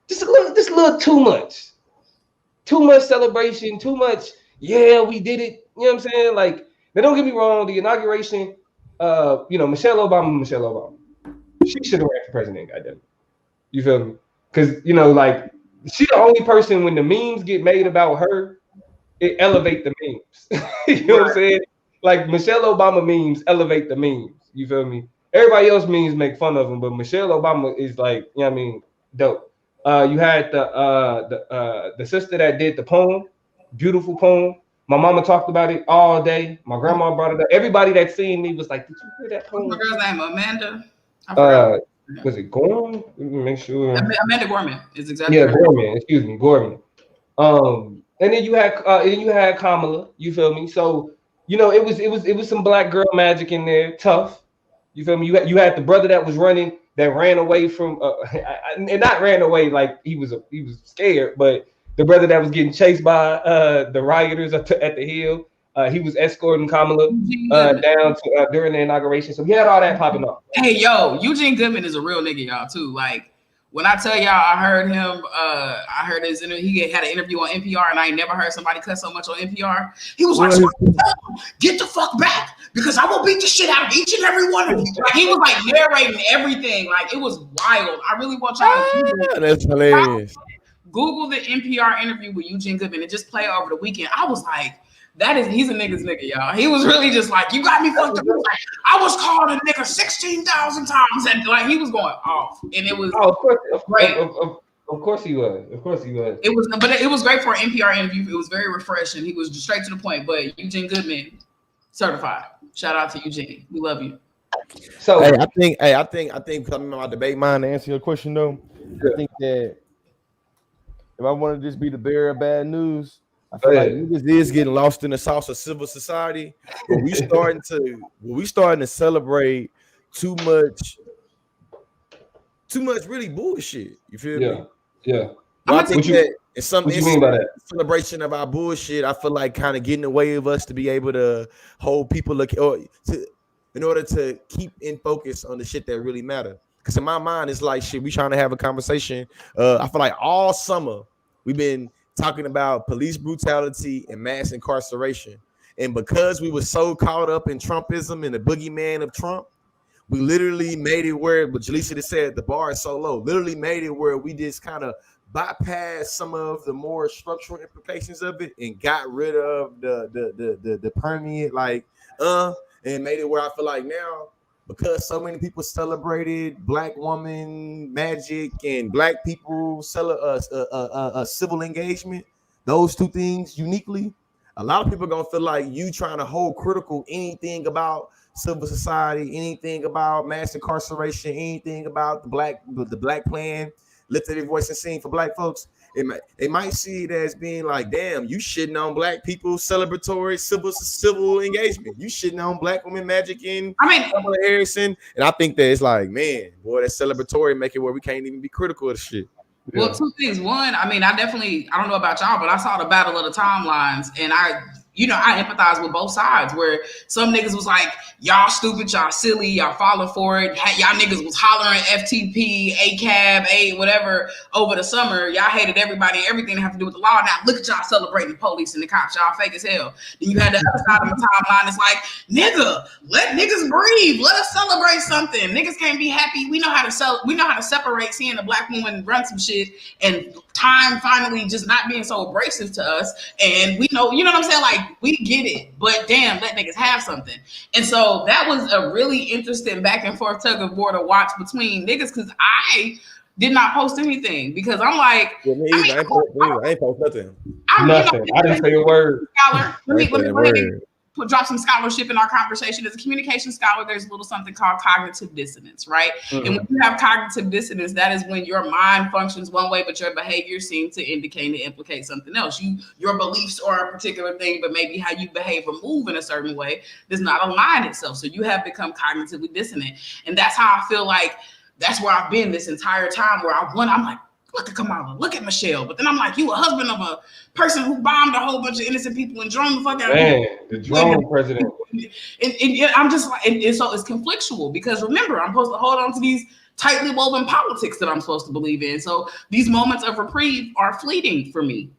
Just a little too much. Too much celebration, too much, yeah, we did it. You know what I'm saying? Like, now don't get me wrong, the inauguration, Michelle Obama. She should have ran for president, goddamn. You feel me? Because, like, she the only person when the memes get made about her, it elevate the memes. You know what I'm saying? Like, Michelle Obama memes elevate the memes. You feel me? Everybody else memes make fun of them, but Michelle Obama is like, you know what I mean, dope. You had the sister that did the poem, beautiful poem. My mama talked about it all day. My grandma brought it up. Everybody that seen me was like, "Did you hear that poem?" My girl's name Amanda. Was it Gorman? Let me make sure. Amanda Gorman is exactly. Yeah, Gorman. Excuse me, Gorman. And then you had Kamala. You feel me? So it was some black girl magic in there. Tough. You feel me? You had the brother that was running. That ran away from, and not ran away like he was scared, but the brother that was getting chased by the rioters at the Hill, he was escorting Kamala down to during the inauguration. So he had all that popping up. Hey, yo, Eugene Goodman is a real nigga, y'all too. Like When I tell y'all, I heard him. I heard his interview. He had an interview on NPR, and I ain't never heard somebody cuss so much on NPR. He was like, "Get the fuck back, because I will beat the shit out of each and every one of you." Like, he was like narrating everything. Like, it was wild. I really want y'all to that's hilarious. Google the NPR interview with Eugene Goodman and just play it over the weekend. I was like, he's a nigga's nigga, y'all. He was really just like, you got me fucked up. Like, I was called a nigga 16,000 times, and like he was going off, and it was great. Of course he was. Of course he was. It was great for an NPR interview. It was very refreshing. He was straight to the point. But Eugene Goodman, certified. Shout out to Eugene. We love you. So I think coming on my debate mind to answer your question though, I think that if I want to just be the bearer of bad news, I feel like niggas is getting lost in the sauce of civil society. But we starting to celebrate too much really bullshit. You feel me? Yeah. Well, I think that in some celebration of our bullshit, I feel like kind of getting in the way of us to be able to hold people in order to keep in focus on the shit that really matter. Because in my mind, it's like shit. We trying to have a conversation. I feel like all summer we've been talking about police brutality and mass incarceration, and because we were so caught up in Trumpism and the boogeyman of Trump, we literally made it where, but Jaleesa said the bar is so low. Literally made it where we just kind of bypassed some of the more structural implications of it and got rid of the permeate and made it where I feel like now, because so many people celebrated Black woman magic and Black people civil engagement, those two things uniquely, a lot of people are gonna feel like you trying to hold critical anything about civil society, anything about mass incarceration, anything about the Black plan, lift their voice and sing for Black folks. They might see it as being like, damn, you shitting on Black people celebratory civil engagement. You shitting on Black women magic in Kamala Harrison. And I think that it's like, man, boy, that celebratory make it where we can't even be critical of the shit. Well, two things. One, I don't know about y'all, but I saw the battle of the timelines, and I empathize with both sides, where some niggas was like, y'all stupid, y'all silly, y'all falling for it. Y'all niggas was hollering FTP, ACAB, whatever over the summer. Y'all hated everybody, everything that have to do with the law. Now look at y'all celebrating the police and the cops. Y'all fake as hell. Then you had the other side of the timeline. It's like, nigga, let niggas breathe. Let us celebrate something. Niggas can't be happy. We know how to separate seeing a Black woman run some shit and time finally just not being so abrasive to us. And we know, you know what I'm saying? Like, we get it, but damn, let niggas have something. And so that was a really interesting back and forth tug of war to watch between niggas, because I did not post anything because I'm like, I ain't post nothing. Nothing. I didn't say a word. Let me go ahead and drop some scholarship in our conversation. As a communication scholar, there's a little something called cognitive dissonance, right? Mm-hmm. And when you have cognitive dissonance, that is when your mind functions one way, but your behavior seems to indicate and implicate something else. Your beliefs are a particular thing, but maybe how you behave or move in a certain way does not align itself. So you have become cognitively dissonant. And that's how I feel like that's where I've been this entire time, where I'm like, look at Kamala, look at Michelle. But then I'm like, you a husband of a person who bombed a whole bunch of innocent people and droned the fuck out of people. The drone president. And I'm just like, and so it's conflictual, because remember, I'm supposed to hold on to these tightly woven politics that I'm supposed to believe in. So these moments of reprieve are fleeting for me.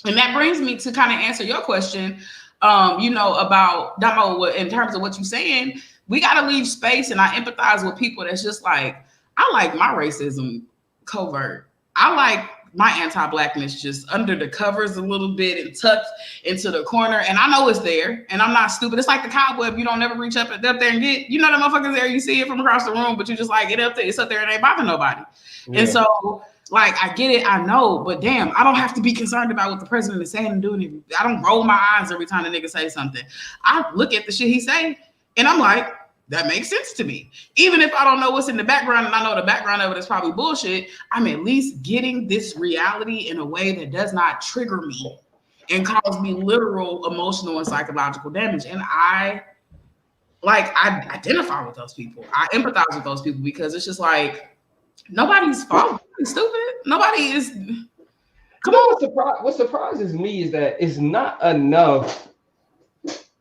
And that brings me to kind of answer your question, about Damo, in terms of what you're saying. We got to leave space, and I empathize with people that's just like, I like my racism covert. I like my anti-Blackness just under the covers a little bit and tucked into the corner. And I know it's there, and I'm not stupid. It's like the cobweb. You don't never reach up there and get, the motherfuckers there. You see it from across the room, but you just like, get up there. It's up there and ain't bothering nobody. Yeah. And so, like, I get it. I know, but damn, I don't have to be concerned about what the president is saying and doing. I don't roll my eyes every time the nigga say something. I look at the shit he say, and I'm like, that makes sense to me. Even if I don't know what's in the background, and I know the background of it is probably bullshit, I'm at least getting this reality in a way that does not trigger me and cause me literal emotional and psychological damage. And I identify with those people. I empathize with those people, because it's just like, nobody's fault. Nobody's stupid. Nobody is. Come on. What surprises me is that it's not enough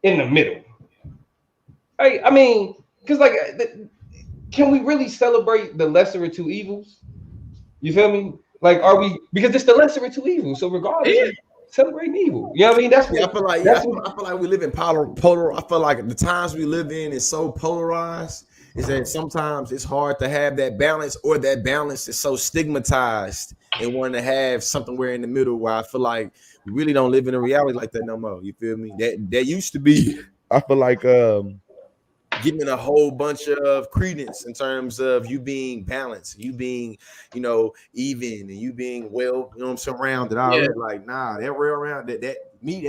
in the middle. I mean, because can we really celebrate the lesser of two evils? You feel me? Like, are we? Because it's the lesser of two evils. So regardless, celebrating evil. You know what I mean? That's what I feel like. I feel like we live in polar. I feel like the times we live in is so polarized. Is that sometimes it's hard to have that balance, or that balance is so stigmatized, and wanting to have something where in the middle where I feel like we really don't live in a reality like that no more. You feel me? That used to be. I feel like giving a whole bunch of credence in terms of you being balanced, you being, even, and you being well, surrounded. I was like, nah, that real around that that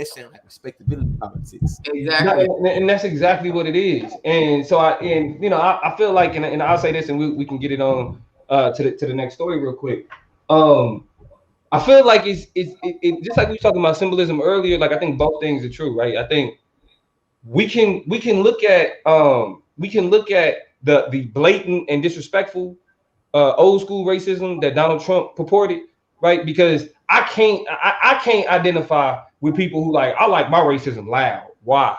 sounds like respectability politics. Exactly. And that's exactly what it is. And so I feel like, and I'll say this, and we can get it on to the next story real quick. I feel like it's just like we were talking about symbolism earlier. Like, I think both things are true, right? I think we can look at the blatant and disrespectful old school racism that Donald Trump purported, right? Because I can't identify with people who I like my racism loud. Why?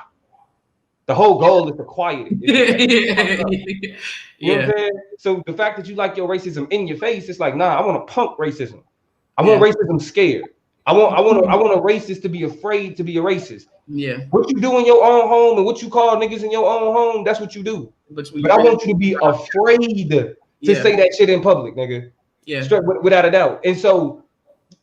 The whole goal is to quiet it. You know what I'm saying? So the fact that you like your racism in your face, it's like, nah, I want to punk racism. I want racism scared. I want a racist to be afraid to be a racist. Yeah. What you do in your own home and what you call niggas in your own home, that's what you do. But I want you to be afraid to say that shit in public, nigga. Yeah. Straight, without a doubt. And so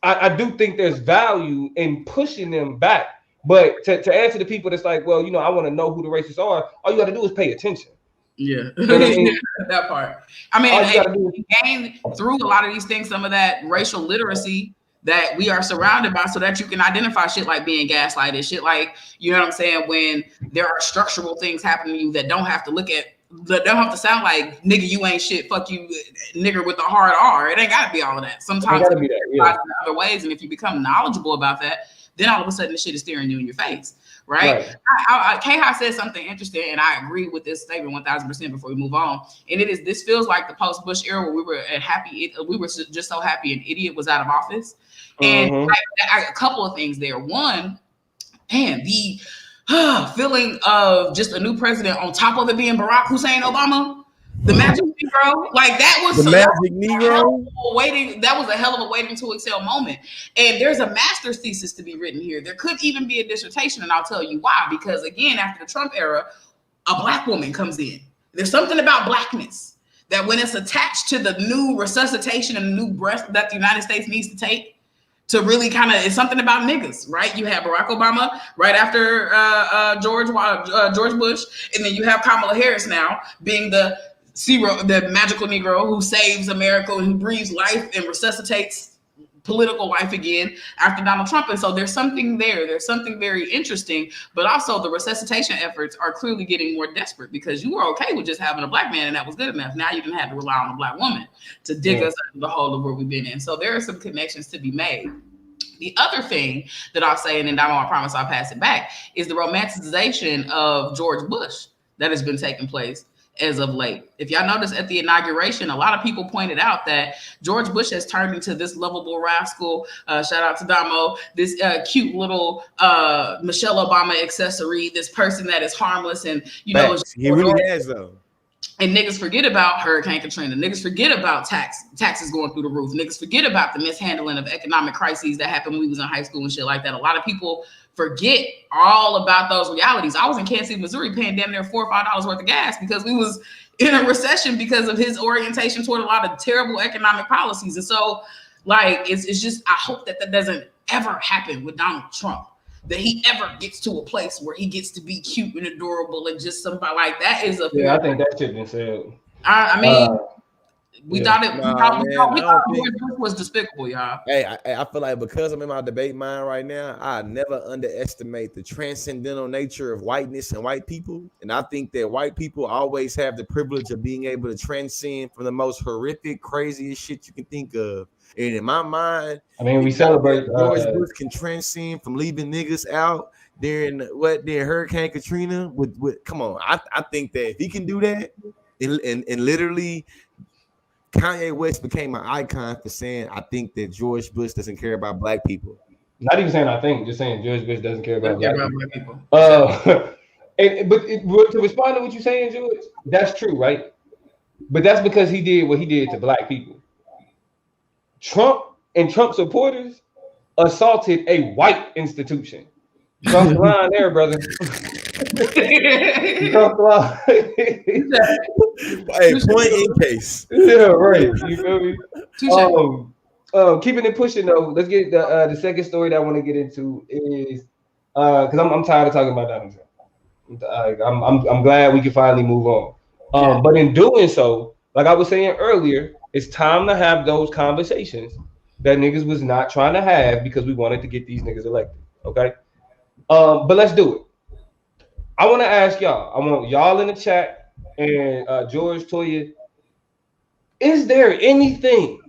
I do think there's value in pushing them back. But to answer the people that's like, well, I want to know who the racists are, all you got to do is pay attention. Yeah. You know what I mean? That part. I mean, we gain through a lot of these things some of that racial literacy that we are surrounded by, so that you can identify shit like being gaslighted, shit like, you know what I'm saying, when there are structural things happening to you that don't have to sound like, nigga, you ain't shit, fuck you, nigger with a hard R. It ain't got to be all of that. Sometimes it's in other ways, and if you become knowledgeable about that, then all of a sudden the shit is staring you in your face, right? K-High said something interesting, and I agree with this statement 1000% before we move on. And it is, this feels like the post-Bush era where we were just so happy an idiot was out of office. And a couple of things there. One, man, the feeling of just a new president on top of it being Barack Hussein Obama. The magic Negro, like that was the magic Negro. That was a hell of a waiting to excel moment. And there's a master's thesis to be written here. There could even be a dissertation, and I'll tell you why. Because again, after the Trump era, a black woman comes in. There's something about blackness that when it's attached to the new resuscitation and the new breath that the United States needs to take to really it's something about niggas, right? You have Barack Obama right after George Bush, and then you have Kamala Harris now being the magical Negro who saves America and who breathes life and resuscitates political life again after Donald Trump. And so there's something there. There's something very interesting, but also the resuscitation efforts are clearly getting more desperate because you were okay with just having a black man and that was good enough. Now you didn't have to rely on a black woman to dig us out of the hole of where we've been in. So there are some connections to be made. The other thing that I'll say, and then I promise I'll pass it back, is the romanticization of George Bush that has been taking place as of late. If y'all notice at the inauguration, a lot of people pointed out that George Bush has turned into this lovable rascal. Shout out to Damo, this cute little Michelle Obama accessory, this person that is harmless and he really has though. And niggas forget about Hurricane Katrina. Niggas forget about taxes going through the roof. Niggas forget about the mishandling of economic crises that happened when we was in high school and shit like that. A lot of people forget all about those realities. I was in Kansas City, Missouri, paying damn near $4 or $5 worth of gas because we was in a recession because of his orientation toward a lot of terrible economic policies. And so, it's just, I hope that doesn't ever happen with Donald Trump. That he ever gets to a place where he gets to be cute and adorable and just somebody like that is a. Yeah, I think that shit been said. I mean, we thought Bush was despicable, y'all. Hey, I feel like because I'm in my debate mind right now, I never underestimate the transcendental nature of whiteness and white people. And I think that white people always have the privilege of being able to transcend from the most horrific, craziest shit you can think of. And in my mind, we celebrate George Bush can transcend from leaving niggas out during Hurricane Katrina. Come on, I think that if he can do that, and literally, Kanye West became an icon for saying, I think that George Bush doesn't care about black people. Not even saying I think, just saying George Bush doesn't care about black people. But to respond to what you're saying, George, that's true, right? But that's because he did what he did to black people. Trump and Trump supporters assaulted a white institution. Drop the line there, brother. Drop the line. Hey, point in case. Yeah, right. You feel me? Keeping it pushing though. Let's get the second story that I want to get into is because I'm tired of talking about Donald Trump. I'm glad we can finally move on. But in doing so, like I was saying earlier, it's time to have those conversations that niggas was not trying to have because we wanted to get these niggas elected. Okay. But let's do it. I want to ask y'all. I want y'all in the chat and George, Toya. Is there anything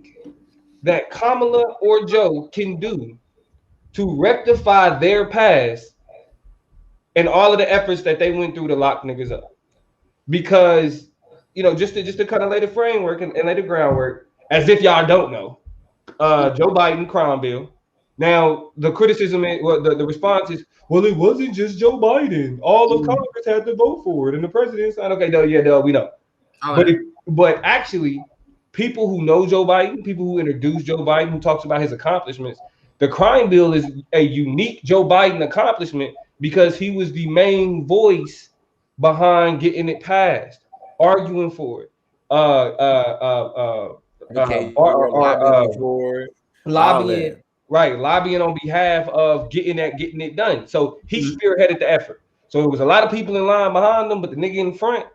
that Kamala or Joe can do to rectify their past and all of the efforts that they went through to lock niggas up? Because just to kind of lay the framework and lay the groundwork, as if y'all don't know, Joe Biden crime bill. Now the criticism, the response is, well, it wasn't just Joe Biden. All of Congress had to vote for it, and the president signed. Okay, we know. But actually, people who know Joe Biden, people who introduce Joe Biden, who talks about his accomplishments, the crime bill is a unique Joe Biden accomplishment because he was the main voice behind getting it passed, arguing for it, lobbying on behalf of getting it done. So he spearheaded the effort. So it was a lot of people in line behind him, but the nigga in front, you know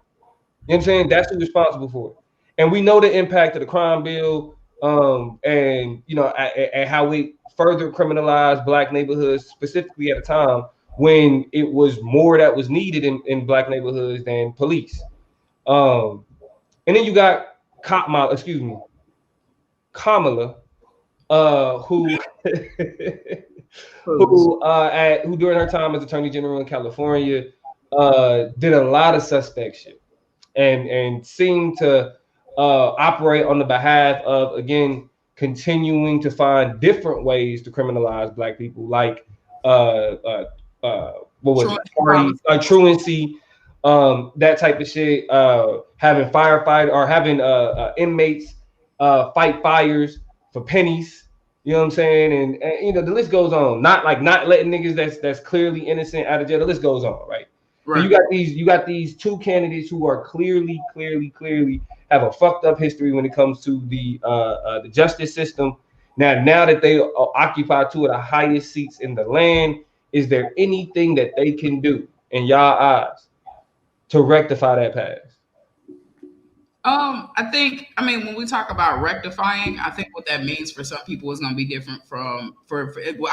what I'm saying, that's who's responsible for it. And we know the impact of the crime bill, and how it further criminalized black neighborhoods, specifically at a time when it was more that was needed in black neighborhoods than police. And then you got Kamala, who who during her time as Attorney General in California did a lot of suspect shit and seemed to operate on the behalf of, again, continuing to find different ways to criminalize black people, like truancy, that type of shit, having firefighter or having inmates fight fires for pennies, you know what I'm saying, and the list goes on. Not letting niggas that's clearly innocent out of jail. The list goes on, right? So you got these two candidates who are clearly have a fucked up history when it comes to the justice system. Now that they occupy two of the highest seats in the land, is there anything that they can do in y'all eyes to rectify that past? I mean, when we talk about rectifying, I think what that means for some people is going to be different I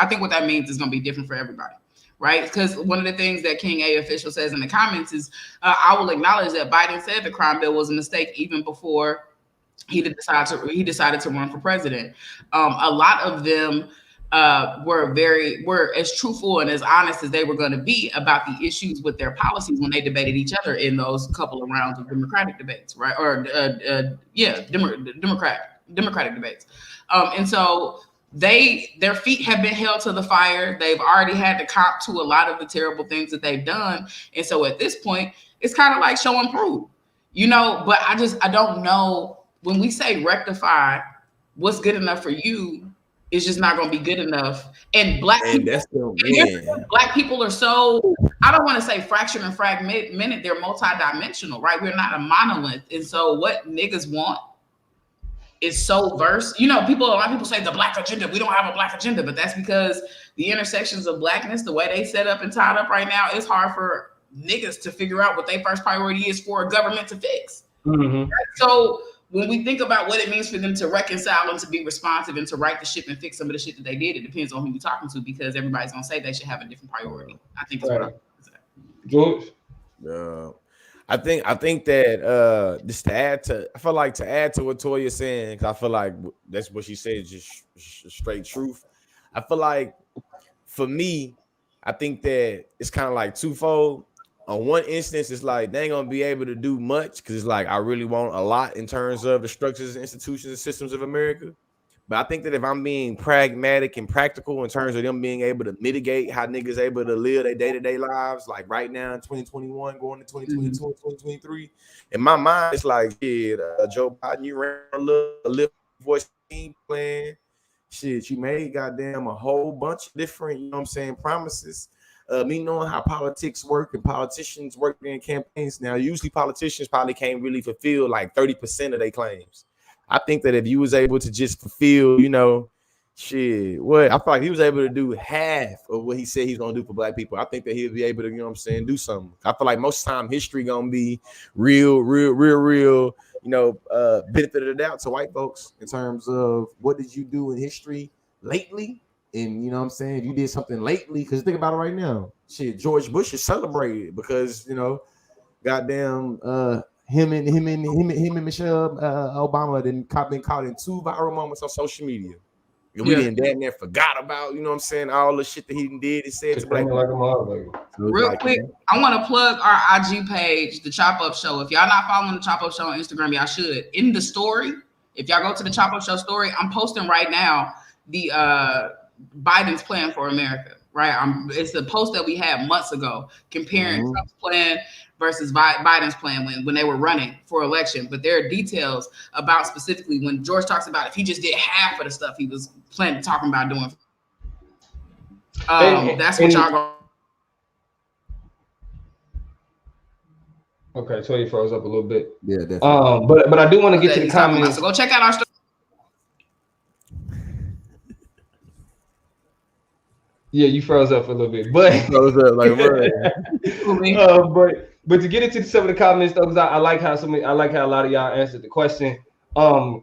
think what that means is going to be different for everybody. Right? Because one of the things that King A official says in the comments is, I will acknowledge that Biden said the crime bill was a mistake even before he decided to run for president. A lot of them were as truthful and as honest as they were going to be about the issues with their policies when they debated each other in those couple of rounds of Democratic debates, right? Or Democratic debates. And so their feet have been held to the fire. They've already had to cop to a lot of the terrible things that they've done. And so at this point, it's kind of like show and prove, but I don't know, when we say rectify, what's good enough for you is just not going to be good enough. And black people are so, I don't want to say fractured and fragmented, they're multidimensional, right? We're not a monolith. And so what niggas want is so verse. A lot of people say the black agenda. We don't have a black agenda, but that's because the intersections of blackness, the way they set up and tied up right now, it's hard for niggas to figure out what their first priority is for a government to fix. Mm-hmm. Right? So when we think about what it means for them to reconcile and to be responsive and to right the ship and fix some of the shit that they did, it depends on who you're talking to, because everybody's gonna say they should have a different priority. I think that's what I'm saying. George? I think that just to add to what Toya's saying, because I feel like that's what she said, just straight truth. I feel like for me, I think that it's kind of like twofold. On one instance, it's like they ain't gonna be able to do much because it's like I really want a lot in terms of the structures, institutions, and systems of America. But I think that if I'm being pragmatic and practical in terms of them being able to mitigate how niggas able to live their day-to-day lives, like right now in 2021, going to 2022 and 2023, in my mind, it's like, Joe Biden, you ran a little voice team plan. Shit, you made goddamn a whole bunch of different, you know what I'm saying, promises. Me knowing how politics work and politicians work in campaigns. Now, usually politicians probably can't really fulfill like 30% of their claims. I think that if you was able to just fulfill, you know, shit, what I feel like he was able to do half of what he said he's gonna do for black people. I think that he'll be able to, you know what I'm saying, do something. I feel like most time history gonna be real, you know, benefit of the doubt to white folks in terms of what did you do in history lately. And you know what I'm saying? If you did something lately, because think about it right now. Shit, George Bush is celebrated because, you know, goddamn him and Michelle Obama been caught in 2 viral moments on social media. And we didn't damn near forgot about, you know what I'm saying, all the shit that he did and said to black people. Real quick, I want to plug our IG page, the Chop Up Show. If y'all not following the Chop Up Show on Instagram, y'all should. In the story, if y'all go to the Chop Up Show story, I'm posting right now the Biden's plan for America, right? It's a post that we had months ago comparing Trump's plan versus Biden's plan when they were running for election. But there are details about specifically when George talks about if he just did half of the stuff he was talking about doing. That's what y'all go. Okay, so you froze up a little bit. Yeah, definitely. But I do want to get to the comments. So go check out our story. Yeah, you froze up a little bit, but froze up like but to get into some of the comments, though, I like how a lot of y'all answered the question. Clarine,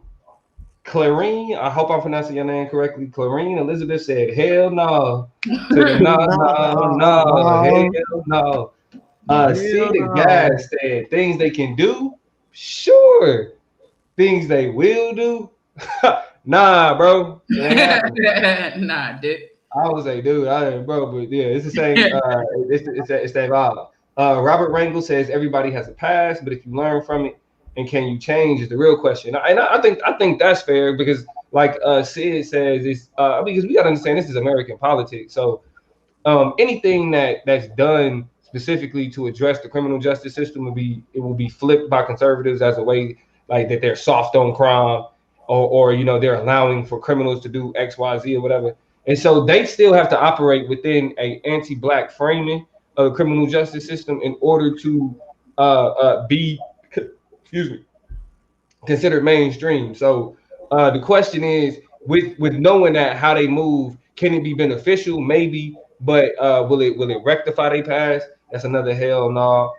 I hope I'm pronouncing your name correctly. Clarine Elizabeth said, "Hell no, hell no." See the guys said things they can do, sure. Things they will do, nah, bro. Nah, dude. I was like, dude, bro, but yeah, it's the same. It's that vibe. Robert Rangel says everybody has a past, but if you learn from it and can you change is the real question. And I think that's fair because, like Sid says, it's because we gotta understand this is American politics. So anything that's done specifically to address the criminal justice system will be flipped by conservatives as a way like that they're soft on crime or you know they're allowing for criminals to do X, Y, Z or whatever. And so they still have to operate within an anti-black framing of the criminal justice system in order to be, considered mainstream. So the question is, with knowing that how they move, can it be beneficial? Maybe, but will it rectify their past? That's another hell no.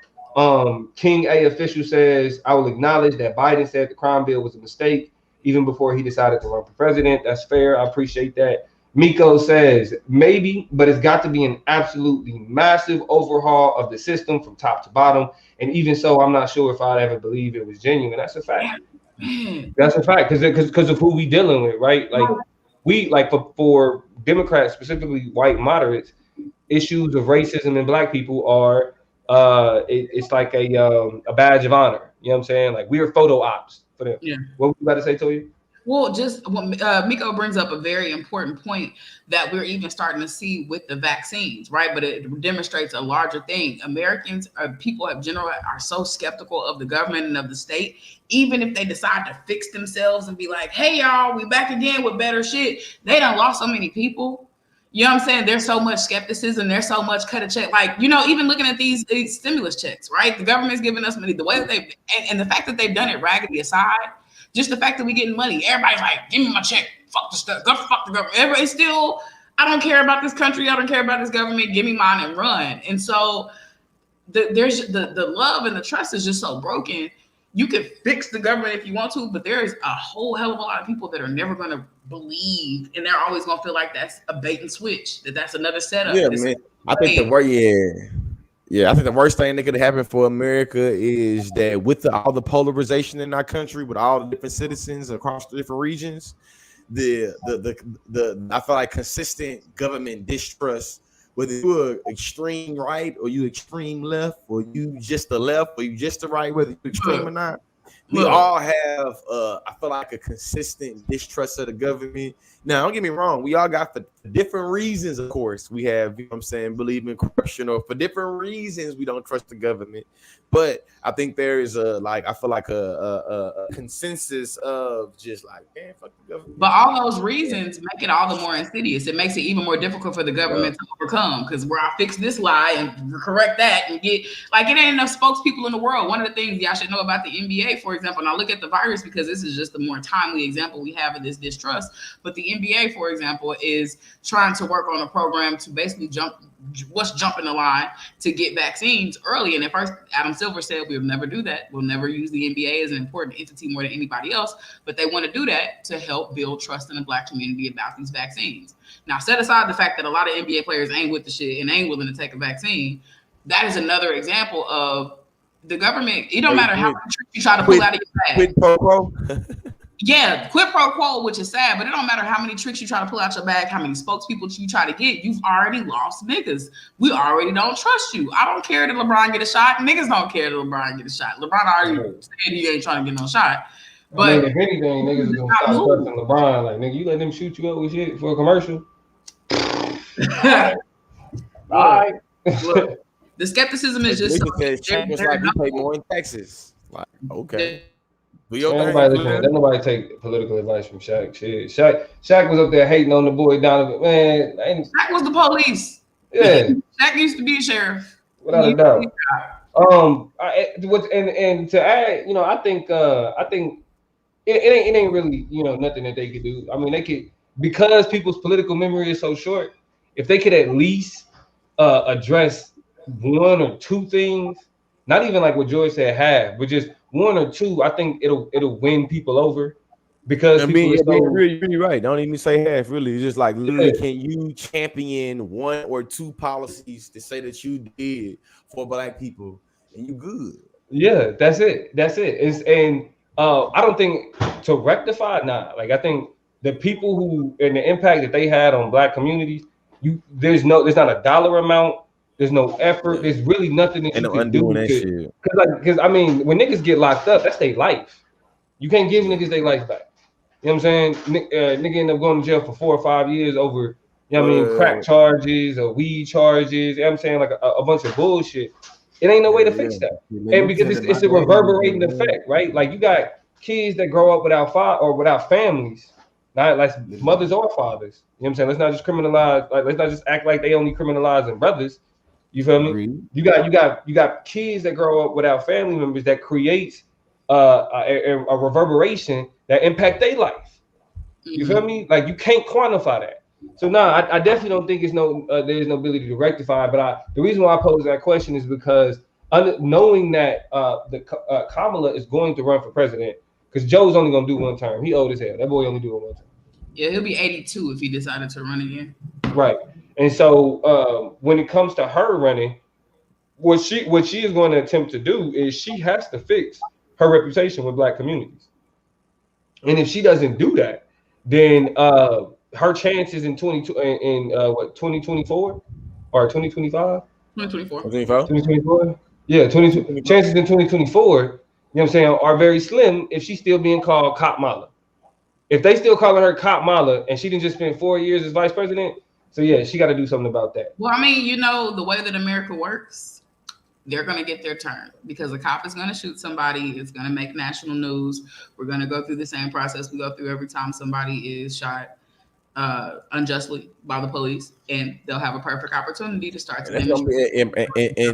King A official says, I will acknowledge that Biden said the crime bill was a mistake even before he decided to run for president. That's fair. I appreciate that. Miko says, maybe, but it's got to be an absolutely massive overhaul of the system from top to bottom. And even so, I'm not sure if I'd ever believe it was genuine. That's a fact. That's a fact because of who we dealing with, right? Like we like for Democrats, specifically white moderates, issues of racism in black people are it's like a badge of honor. You know what I'm saying? Like we're photo ops for them. Yeah. What would you about to say, Toya? Well, just Miko brings up a very important point that we're even starting to see with the vaccines, right? But it demonstrates a larger thing. Americans, people in general, are so skeptical of the government and of the state. Even if they decide to fix themselves and be like, hey, y'all, we back again with better shit. They done lost so many people. You know what I'm saying? There's so much skepticism. There's so much cut a check. Like, you know, even looking at these stimulus checks, right? The government's giving us money. The way that and the fact that they've done it raggedy aside, just the fact that we getting money, everybody's like, give me my check. Fuck the stuff. Fuck the government. Everybody's still, I don't care about this country. I don't care about this government. Give me mine and run. And so there's the love and the trust is just so broken. You can fix the government if you want to, but there is a whole hell of a lot of people that are never going to believe, and they're always going to feel like that's a bait and switch, that's another setup. Yeah, man. I think I think the worst thing that could happen for America is that with all the polarization in our country, with all the different citizens across the different regions, the I feel like consistent government distrust, whether you're extreme right or you extreme left or you just the left or you just the right, whether you're extreme or not, We all have, I feel like, a consistent distrust of the government. Now, don't get me wrong. We all got for different reasons, of course. We have, you know what I'm saying, believe in corruption, or for different reasons we don't trust the government. But I think there is I feel like a consensus of just like, man, fuck the government. But all those reasons make it all the more insidious. It makes it even more difficult for the government to overcome, because where I fix this lie and correct that and get, like, it ain't enough spokespeople in the world. One of the things y'all should know about the NBA, for example, and I look at the virus because this is just the more timely example we have of this distrust. But the NBA, for example, is trying to work on a program to basically jumping the line to get vaccines early. And at first, Adam Silver said we'll never do that. We'll never use the NBA as an important entity more than anybody else. But they want to do that to help build trust in the Black community about these vaccines. Now, set aside the fact that a lot of NBA players ain't with the shit and ain't willing to take a vaccine. That is another example of the government. It don't matter how many tricks you try to pull out of your bag. Yeah, quid pro quo, which is sad, but it don't matter how many tricks you try to pull out your bag, how many spokespeople you try to get, you've already lost niggas. We already don't trust you. I don't care that LeBron get a shot. Niggas don't care that LeBron get a shot. LeBron already said he ain't trying to get no shot. But I mean, if anything, niggas is gonna stop trusting LeBron. Like, nigga, you let them shoot you up with shit for a commercial? Bye. Look, the skepticism is just it's like we pay more in Texas. Like, okay. Nobody take political advice from Shaq. Shit. Shaq was up there hating on the boy Donovan. Man, Shaq was the police. Yeah. Shaq used to be a sheriff. Without a doubt. And to add, you know, I think it ain't really, you know, nothing that they could do. I mean, they could, because people's political memory is so short, if they could at least address one or two things, not even like what George said half, but just one or two, I think it'll win people over, because you're really right. Don't even say half. Really, it's just like literally, can you champion one or two policies to say that you did for Black people and you good? Yeah, that's it. I don't think to rectify, like, I think the people who and the impact that they had on Black communities, there's not a dollar amount. There's no effort. There's really nothing that you can do. Because I mean, when niggas get locked up, that's their life. You can't give niggas their life back. You know what I'm saying? Nigga end up going to jail for 4 or 5 years over, you know what I mean, crack charges or weed charges. You know what I'm saying? Like a bunch of bullshit. It ain't no way to fix that. And because it's a reverberating effect, right? Like, you got kids that grow up without families, not like mothers or fathers. You know what I'm saying? Let's not just criminalize. Like, let's not just act like they only criminalizing brothers. You feel me? You got kids that grow up without family members, that creates a reverberation that impact their life. You feel me? Like, you can't quantify that. So I definitely don't think there's no ability to rectify. But the reason why I pose that question is because knowing that Kamala is going to run for president, because Joe's only going to do one term. He old as hell. That boy only doing one term. Yeah, he'll be 82 if he decided to run again. Right. And so when it comes to her running, what she is going to attempt to do is she has to fix her reputation with Black communities. And if she doesn't do that, then her chances in 2024 or 2025? 2024. Yeah, chances in 2024, you know what I'm saying, are very slim if she's still being called Cop Mala. If they still calling her Cop Mala and she didn't just spend 4 years as vice president, so yeah, she got to do something about that. Well, I mean, you know, the way that America works, they're going to get their turn, because a cop is going to shoot somebody. It's going to make national news. We're going to go through the same process we go through every time somebody is shot unjustly by the police, and they'll have a perfect opportunity to start to demonstrate. And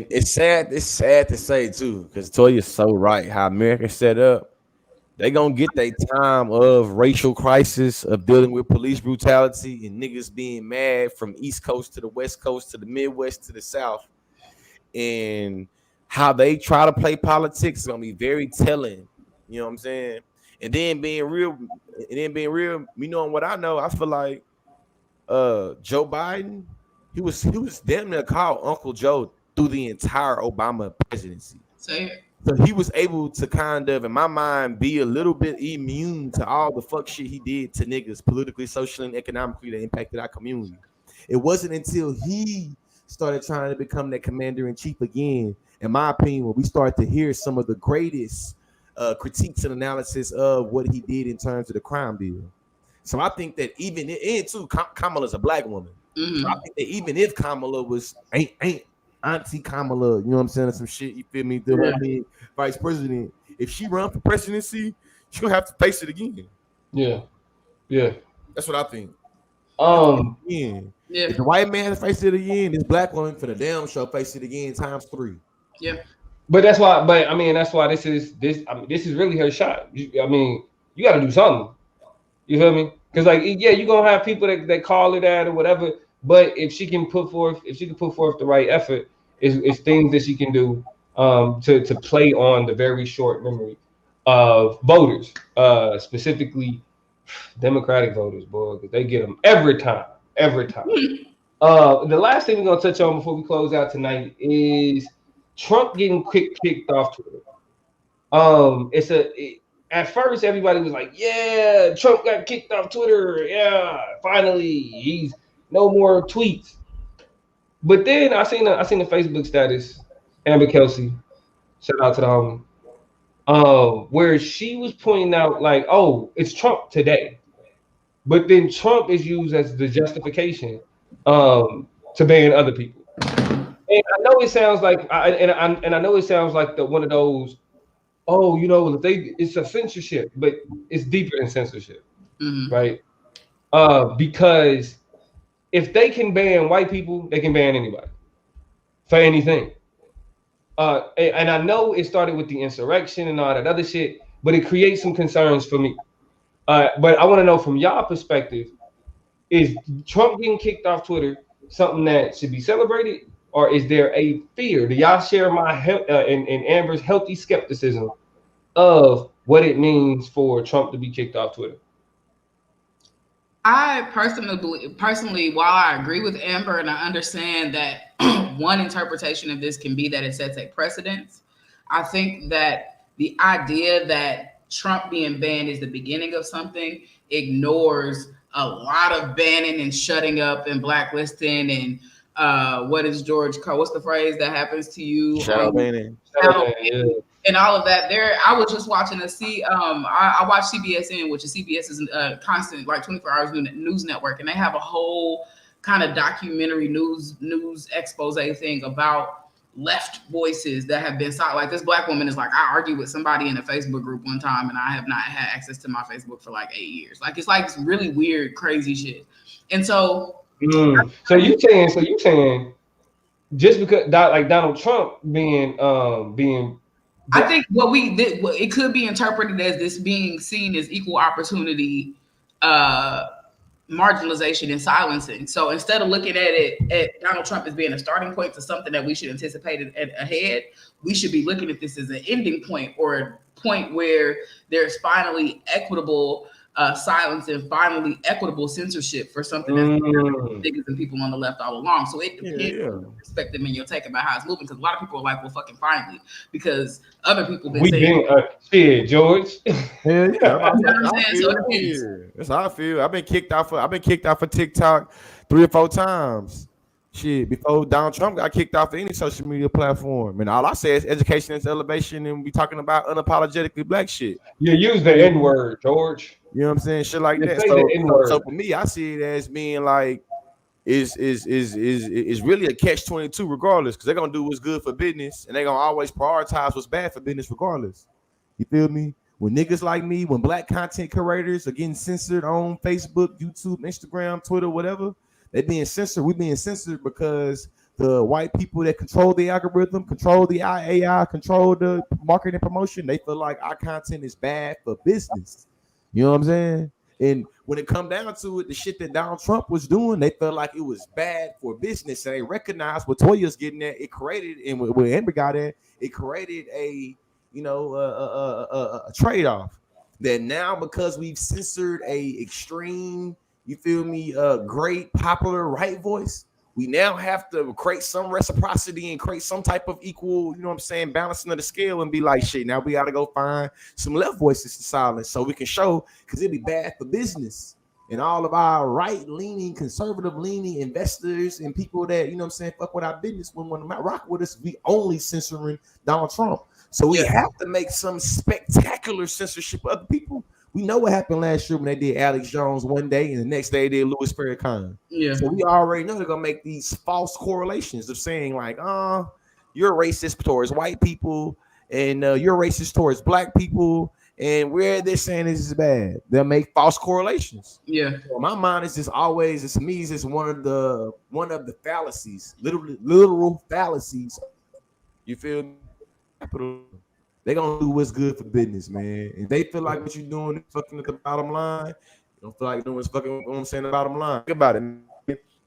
it's sad to say too, because Toya's so right. How America's set up, they gonna get their time of racial crisis, of dealing with police brutality and niggas being mad from East Coast to the West Coast to the Midwest to the South, and how they try to play politics is gonna be very telling. You know what I'm saying? And then being real, me knowing what I know, I feel like Joe Biden, he was damn near called Uncle Joe through the entire Obama presidency. Say it. So he was able to kind of, in my mind, be a little bit immune to all the fuck shit he did to niggas politically, socially, and economically that impacted our community. It wasn't until he started trying to become that commander in chief again, in my opinion, when we started to hear some of the greatest critiques and analysis of what he did in terms of the crime bill. So I think that even in too, Kamala's a black woman. Mm-hmm. So I think that even if Kamala was ain't Auntie Kamala, you know what I'm saying, some shit, you feel me? Vice president. If she run for presidency, she's gonna have to face it again. Yeah. That's what I think. Yeah. If the white man face it again, this black woman for the damn show face it again times 3. Yeah. But that's why. But I mean, that's why this is really her shot. I mean, you got to do something. You feel me? Because like, yeah, you're gonna have people that call it that or whatever. But if she can put forth the right effort, it's things that she can do to play on the very short memory of voters, specifically Democratic voters, boy, because they get them every time. The last thing we're gonna touch on before we close out tonight is Trump getting kicked off Twitter. At first everybody was like, yeah, Trump got kicked off Twitter. Yeah, finally, he's no more tweets. But then I seen the Facebook status, Amber Kelsey, shout out to the homie, where she was pointing out like, oh, it's Trump today. But then Trump is used as the justification to ban other people. And I know it sounds like I know it sounds like one of those, oh, you know, it's a censorship, but it's deeper than censorship, right? Because if they can ban white people, they can ban anybody for anything. And I know it started with the insurrection and all that other shit, but it creates some concerns for me. But I want to know from y'all perspective, is Trump getting kicked off Twitter something that should be celebrated, or is there a fear? Do y'all share my and Amber's healthy skepticism of what it means for Trump to be kicked off Twitter? I personally, while I agree with Amber and I understand that one interpretation of this can be that it sets a precedence, I think that the idea that Trump being banned is the beginning of something ignores a lot of banning and shutting up and blacklisting and what's the phrase that happens to you? Shadow banning. And all of that. I was just watching I watch CBSN, which is CBS's constant, like 24 hours news network, and they have a whole kind of documentary news expose thing about left voices that have been silent. Like this black woman is like, I argued with somebody in a Facebook group one time, and I have not had access to my Facebook for like 8 years. Like it's like really weird, crazy shit. And so, so you saying just because like Donald Trump being I think it could be interpreted as this being seen as equal opportunity marginalization and silencing. So instead of looking at Donald Trump as being a starting point to something that we should anticipate ahead, we should be looking at this as an ending point or a point where there's finally equitable silence and finally equitable censorship for something that's niggas and people on the left all along. So it depends on your perspective and your take about how it's moving, because a lot of people are like, well, fucking finally, because other people been saying shit, George. That's how I feel. I've been kicked off of TikTok 3 or 4 times. Shit, before Donald Trump got kicked off of any social media platform. And all I say is education is elevation, and we talking about unapologetically black shit. You use the N-word, George. You know what I'm saying? Shit like that. So for me, I see it as being like is really a catch-22 regardless, because they're gonna do what's good for business and they're gonna always prioritize what's bad for business regardless. You feel me? When niggas like me, when black content creators are getting censored on Facebook, YouTube, Instagram, Twitter, whatever, they being censored. We being censored because the white people that control the algorithm, control the AI, control the marketing promotion, they feel like our content is bad for business. You know what I'm saying? And when it come down to it, the shit that Donald Trump was doing, they felt like it was bad for business. And they recognized what Toya's getting at. It created, and what Amber got at, it created a trade-off that now, because we've censored a extreme, you feel me, great popular right voice, we now have to create some reciprocity and create some type of equal, you know what I'm saying, balancing of the scale, and be like, shit, now we got to go find some left voices to silence so we can show, because it'd be bad for business. And all of our right-leaning, conservative-leaning investors and people that, you know what I'm saying, fuck with our business, when they rock with us, we only censoring Donald Trump. So we have to make some spectacular censorship of other people. We know what happened last year when they did Alex Jones one day, and the next day they did Louis Farrakhan. Yeah. So we already know they're gonna make these false correlations of saying like, you're racist towards white people, and you're racist towards black people, and where they're saying this is bad. They'll make false correlations. Yeah. So my mind is just always, it's me, it's just one of the fallacies, literal fallacies. You feel me? They're gonna do what's good for business, man. If they feel like what you're doing is fucking at the bottom line, you don't feel like doing what's fucking what I'm saying the bottom line. Think about it, man.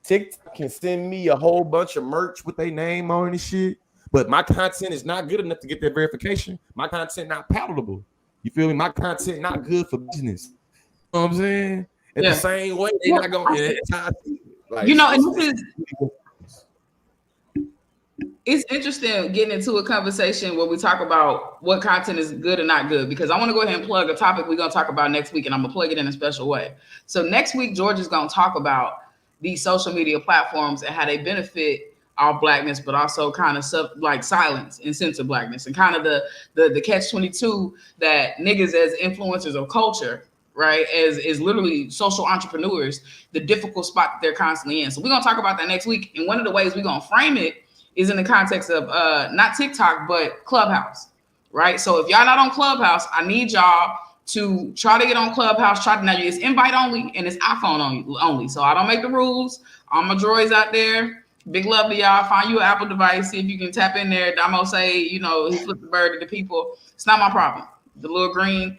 TikTok can send me a whole bunch of merch with their name on and shit, but my content is not good enough to get that verification. My content not palatable. You feel me? My content not good for business. You know what I'm saying? In the same way, they're not gonna like, you know, and it's interesting getting into a conversation where we talk about what content is good and not good, because I want to go ahead and plug a topic we're going to talk about next week, and I'm going to plug it in a special way. So next week, George is going to talk about these social media platforms and how they benefit our blackness, but also kind of like silence and censor blackness, and kind of the catch-22 that niggas as influencers of culture, right, is literally social entrepreneurs, the difficult spot that they're constantly in. So we're going to talk about that next week, and one of the ways we're going to frame it is in the context of not TikTok, but Clubhouse, right? So if y'all not on Clubhouse, I need y'all to try to get on Clubhouse. It's invite only and it's iPhone only. So I don't make the rules. All my droids out there. Big love to y'all. Find you an Apple device. See if you can tap in there. Damo say, he flipped the bird to the people. It's not my problem. The little green,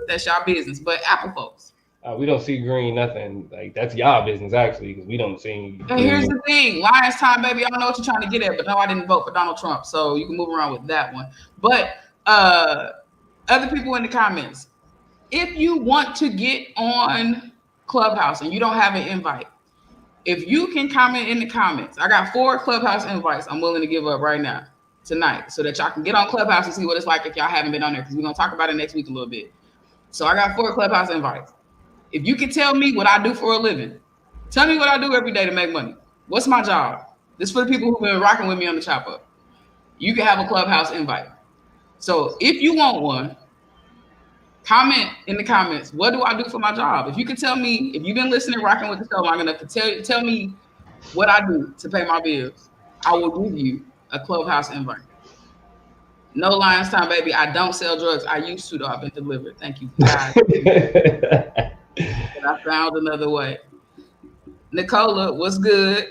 that's y'all business. But Apple folks. We don't see green, nothing. Like, that's y'all business, actually, because we don't see. And here's the thing, Lions time, baby. I don't know what you're trying to get at, but no, I didn't vote for Donald Trump, so you can move around with that one. But other people in the comments, if you want to get on Clubhouse and you don't have an invite, if you can comment in the comments, I got 4 Clubhouse invites I'm willing to give up right now, tonight, so that y'all can get on Clubhouse and see what it's like if y'all haven't been on there, because we're going to talk about it next week a little bit. So I got 4 Clubhouse invites. If you can tell me what I do for a living, tell me what I do every day to make money. What's my job? This is for the people who've been rocking with me on the chop up. You can have a Clubhouse invite. So if you want one, comment in the comments, what do I do for my job? If you can tell me, if you've been listening, rocking with the show long enough to tell me what I do to pay my bills, I will give you a Clubhouse invite. No Lions time, baby. I don't sell drugs. I used to, though. I've been delivered. Thank you, God. But I found another way. Nicola, what's good?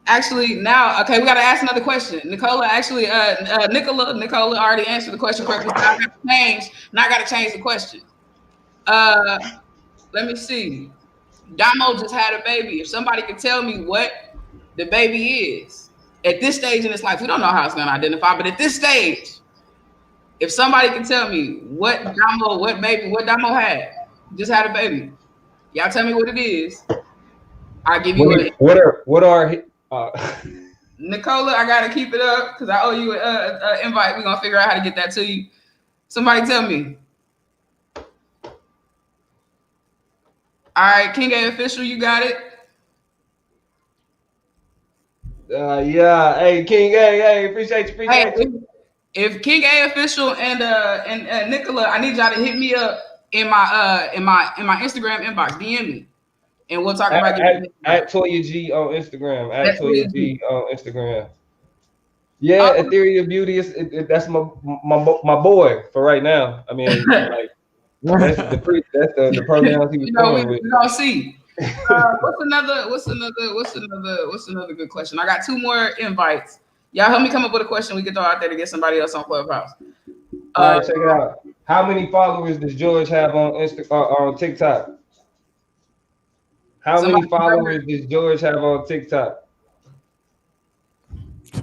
Actually, now, okay, we got to ask another question. Nicola, actually, Nicola already answered the question correctly. So I got to change. Now I got to change the question. Let me see. Damo just had a baby. If somebody could tell me what the baby is at this stage in its life, we don't know how it's going to identify, but at this stage, if somebody can tell me what Damo had, just had a baby, y'all tell me what it is. I'll give you what are Nicola, I gotta keep it up because I owe you an invite. We're gonna figure out how to get that to you. Somebody tell me. All right, King A official, you got it. Yeah. Hey, King A, hey, appreciate you. If King A official and Nicola, I need y'all to hit me up in my Instagram inbox. DM me, and we'll talk about at Toya G on Instagram. At Toya G on Instagram. Yeah, Ethereal Beauty that's my boy for right now. I mean, like that's the pronouns he was going with. We gonna see. What's another good question? I got 2 more invites. Y'all help me come up with a question we can throw out there to get somebody else on Clubhouse. All right, check it out. How many followers does George have on TikTok? How many followers does George have on TikTok?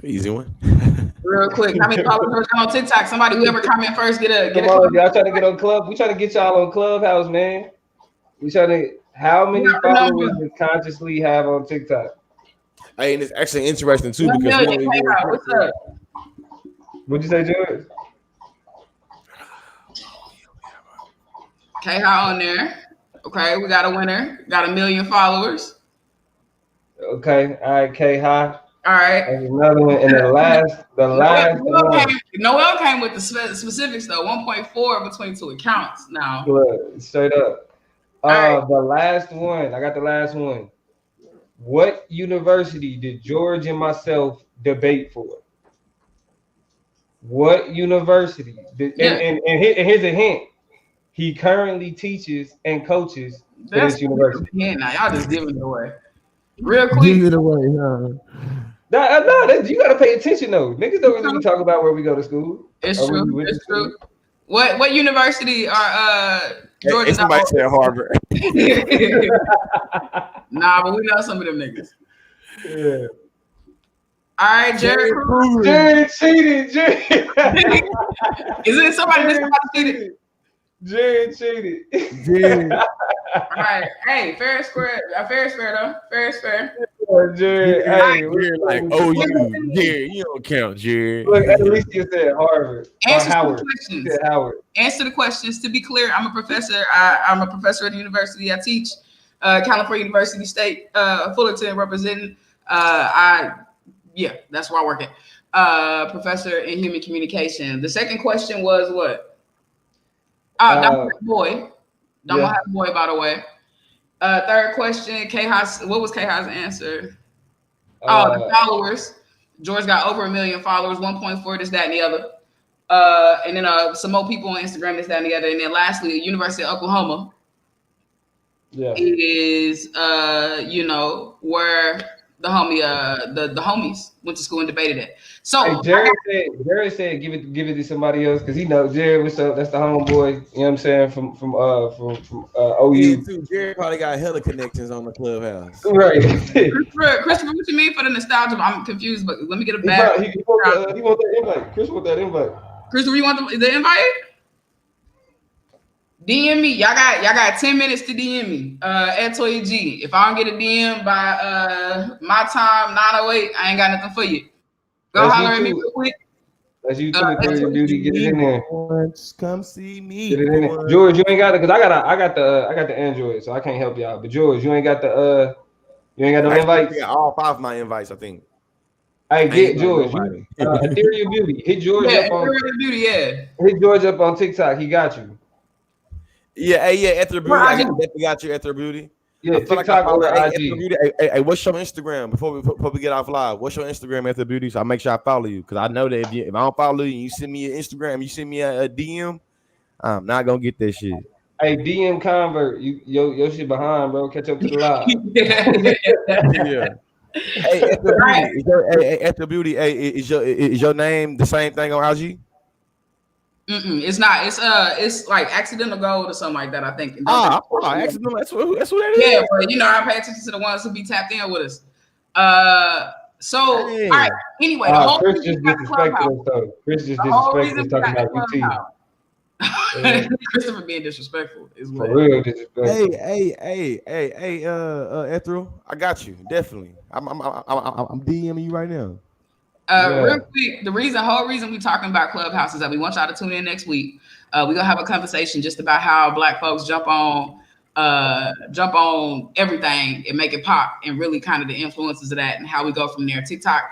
Easy one. Real quick, how many followers on TikTok? Somebody, whoever comment first, get a. Come on, y'all trying to get on Club. We trying to get y'all on Clubhouse, man. We trying to. How many followers does Consciously have on TikTok? Hey, and it's actually interesting too because what's up? What'd you say, George? K-High on there. Okay, we got a winner. Got 1 million followers. Okay, all right, K-High. All right. There's another one, and the last Noel came with the specifics though. 1.4 between two accounts now. Look, straight up. Right. The last one. I got the last one. What university did George and myself debate for? What university? And here's a hint. He currently teaches and coaches for this university. Yeah, now y'all just giving it away. Real quick. Give it away, huh? No, you gotta pay attention though. Niggas don't really talk about where we go to school. It's true. It's true. What university are Georgia? Somebody said Harvard. Nah, but we know some of them niggas. Yeah. All right, Jared. Jared cheated. Jared. Is it somebody that cheated? Jared cheated. Jared. All right. Hey, fair is square. Fair is fair though. Fair is fair. Jared, Jared, like, oh, you don't count, Jared. Look, at least you said Harvard. Answer Howard. the questions. You said Howard. Answer the questions. To be clear, I'm a professor. I'm a professor at the university. I teach California University State, Fullerton, representing. That's where I work at. Professor in human communication. The second question was what? Don't boy. Don't have boy, by the way. Third question, what was K-High's answer? The followers. George got over 1 million followers, 1.4, this, that, and the other. And then some more people on Instagram, this, that, and the other. And then lastly, University of Oklahoma is, where the homies went to school and debated it. So Jared said give it to somebody else because he knows Jared. What's up? That's the homeboy. You know what I'm saying from OU. Yeah, too. Jared probably got hella connections on the clubhouse. Right. Christopher, what you mean for the nostalgia? I'm confused, but let me get a back. He want that invite. Chris want that invite. Christopher, you want the invite? DM me. Y'all got 10 minutes to DM me at Toy G. If I don't get a DM by my time 9:08, I ain't got nothing for you. Go holler at me real quick. That's you too, Beauty. Get it in there. Come see me. Get it in there. George, you ain't got it because I got the Android, so I can't help you out. But George, you ain't got no invites. Yeah, all 5 of my invites, I think. Hey, get George. Ethereal Beauty. Hit George up on Beauty. Hit George up on TikTok. He got you. Yeah, Ethereal Beauty. I definitely got you, Ethereal Beauty. Yeah, TikTok or IG. Hey, what's your Instagram before we get off live? What's your Instagram, Ethereal Beauty? So I make sure I follow you because I know that if I don't follow you, and you send me an Instagram, you send me a DM, I'm not gonna get that shit. Hey, DM convert, your shit behind, bro. Catch up to the live. Yeah. Hey, Ethereal Beauty. Hey, is your name the same thing on IG? It's not. It's like Accidental Gold or something like that. I think. Accidental. That's what that is. Yeah, but I pay attention to the ones who be tapped in with us. So all right. Anyway, the whole Chris just disrespected us though. Chris just disrespected us talking about UT. Christopher being disrespectful is what. For real disrespectful. Hey, Ethereal, I got you definitely. I'm DMing you right now. Real quick, the whole reason we talking about Clubhouse is that we want y'all to tune in next week. We're gonna have a conversation just about how Black folks jump on everything and make it pop, and really kind of the influences of that and how we go from there. TikTok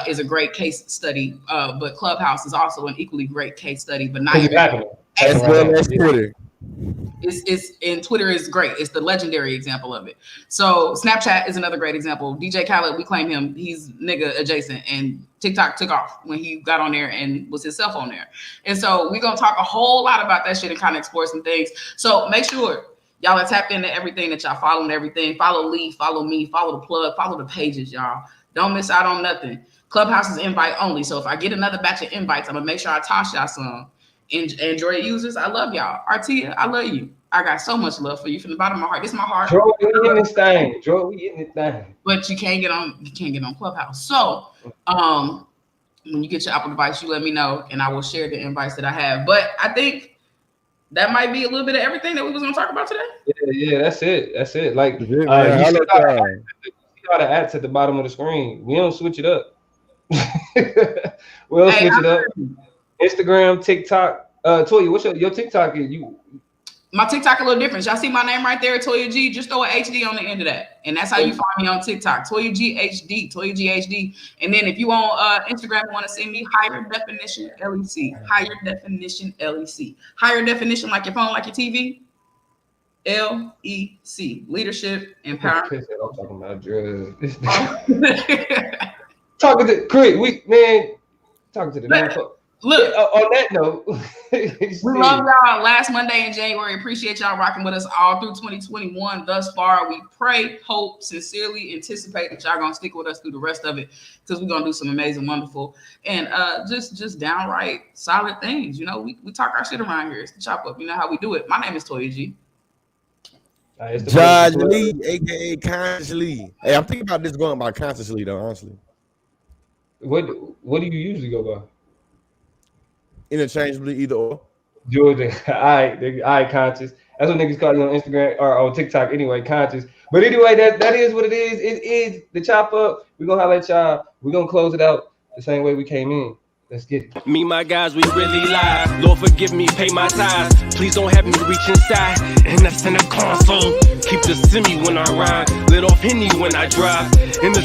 is a great case study, but Clubhouse is also an equally great case study, but not as well as Twitter. And Twitter is great. It's the legendary example of it. So Snapchat is another great example. DJ Khaled, we claim him. He's nigga adjacent, and TikTok took off when he got on there and was himself on there. And so we're gonna talk a whole lot about that shit and kind of explore some things. So make sure y'all are tapped into everything, that y'all following everything. Follow Lee, follow me, follow the plug, follow the pages, y'all. Don't miss out on nothing. Clubhouse is invite only. So if I get another batch of invites, I'm gonna make sure I toss y'all some. Android users, I love y'all. Artia, I love you. I got so much love for you from the bottom of my heart. This is my heart. Joe, we in this thing. But you can't get on Clubhouse. So when you get your Apple device, you let me know and I will share the invites that I have. But I think that might be a little bit of everything that we was gonna talk about today. Yeah, that's it. Like you see all the ads at the bottom of the screen. We don't switch it up. Switch it up. Instagram, TikTok. Toya, what's your TikTok? My TikTok a little different. Y'all see my name right there, Toya G. Just throw an HD on the end of that, and that's how you find me on TikTok. Toya G HD, Toya G HD. And then if you on Instagram want to see me, Higher Definition LEC, Higher Definition LEC, Higher Definition like your phone, like your TV. LEC, Leadership Empowerment. I'm talking about drugs. Talking to Craig, talking to the damn folks. Look, on that note, we love y'all. Last Monday in January. Appreciate y'all rocking with us all through 2021 thus far. We pray, hope, sincerely anticipate that y'all gonna stick with us through the rest of it, because we're gonna do some amazing, wonderful, and just downright solid things. You know, we talk our shit around here. It's the chop up. You know how we do it. My name is Toya G. Judge Lee, aka Conscious Lee. Hey, I'm thinking about this going by Consciously though, honestly. What do you usually go by? Interchangeably, either or. Jordan, all right, Conscious. That's what niggas call you on Instagram or on TikTok anyway, Conscious. But anyway, that is what it is. It is the chop up. We're gonna holler at y'all. We're gonna close it out the same way we came in. Let's get it. Me, my guys, we really live. Lord, forgive me, pay my tithes. Please don't have me reach inside. And that's in the console. Keep the semi when I ride. Lit off Henny when I drive. In the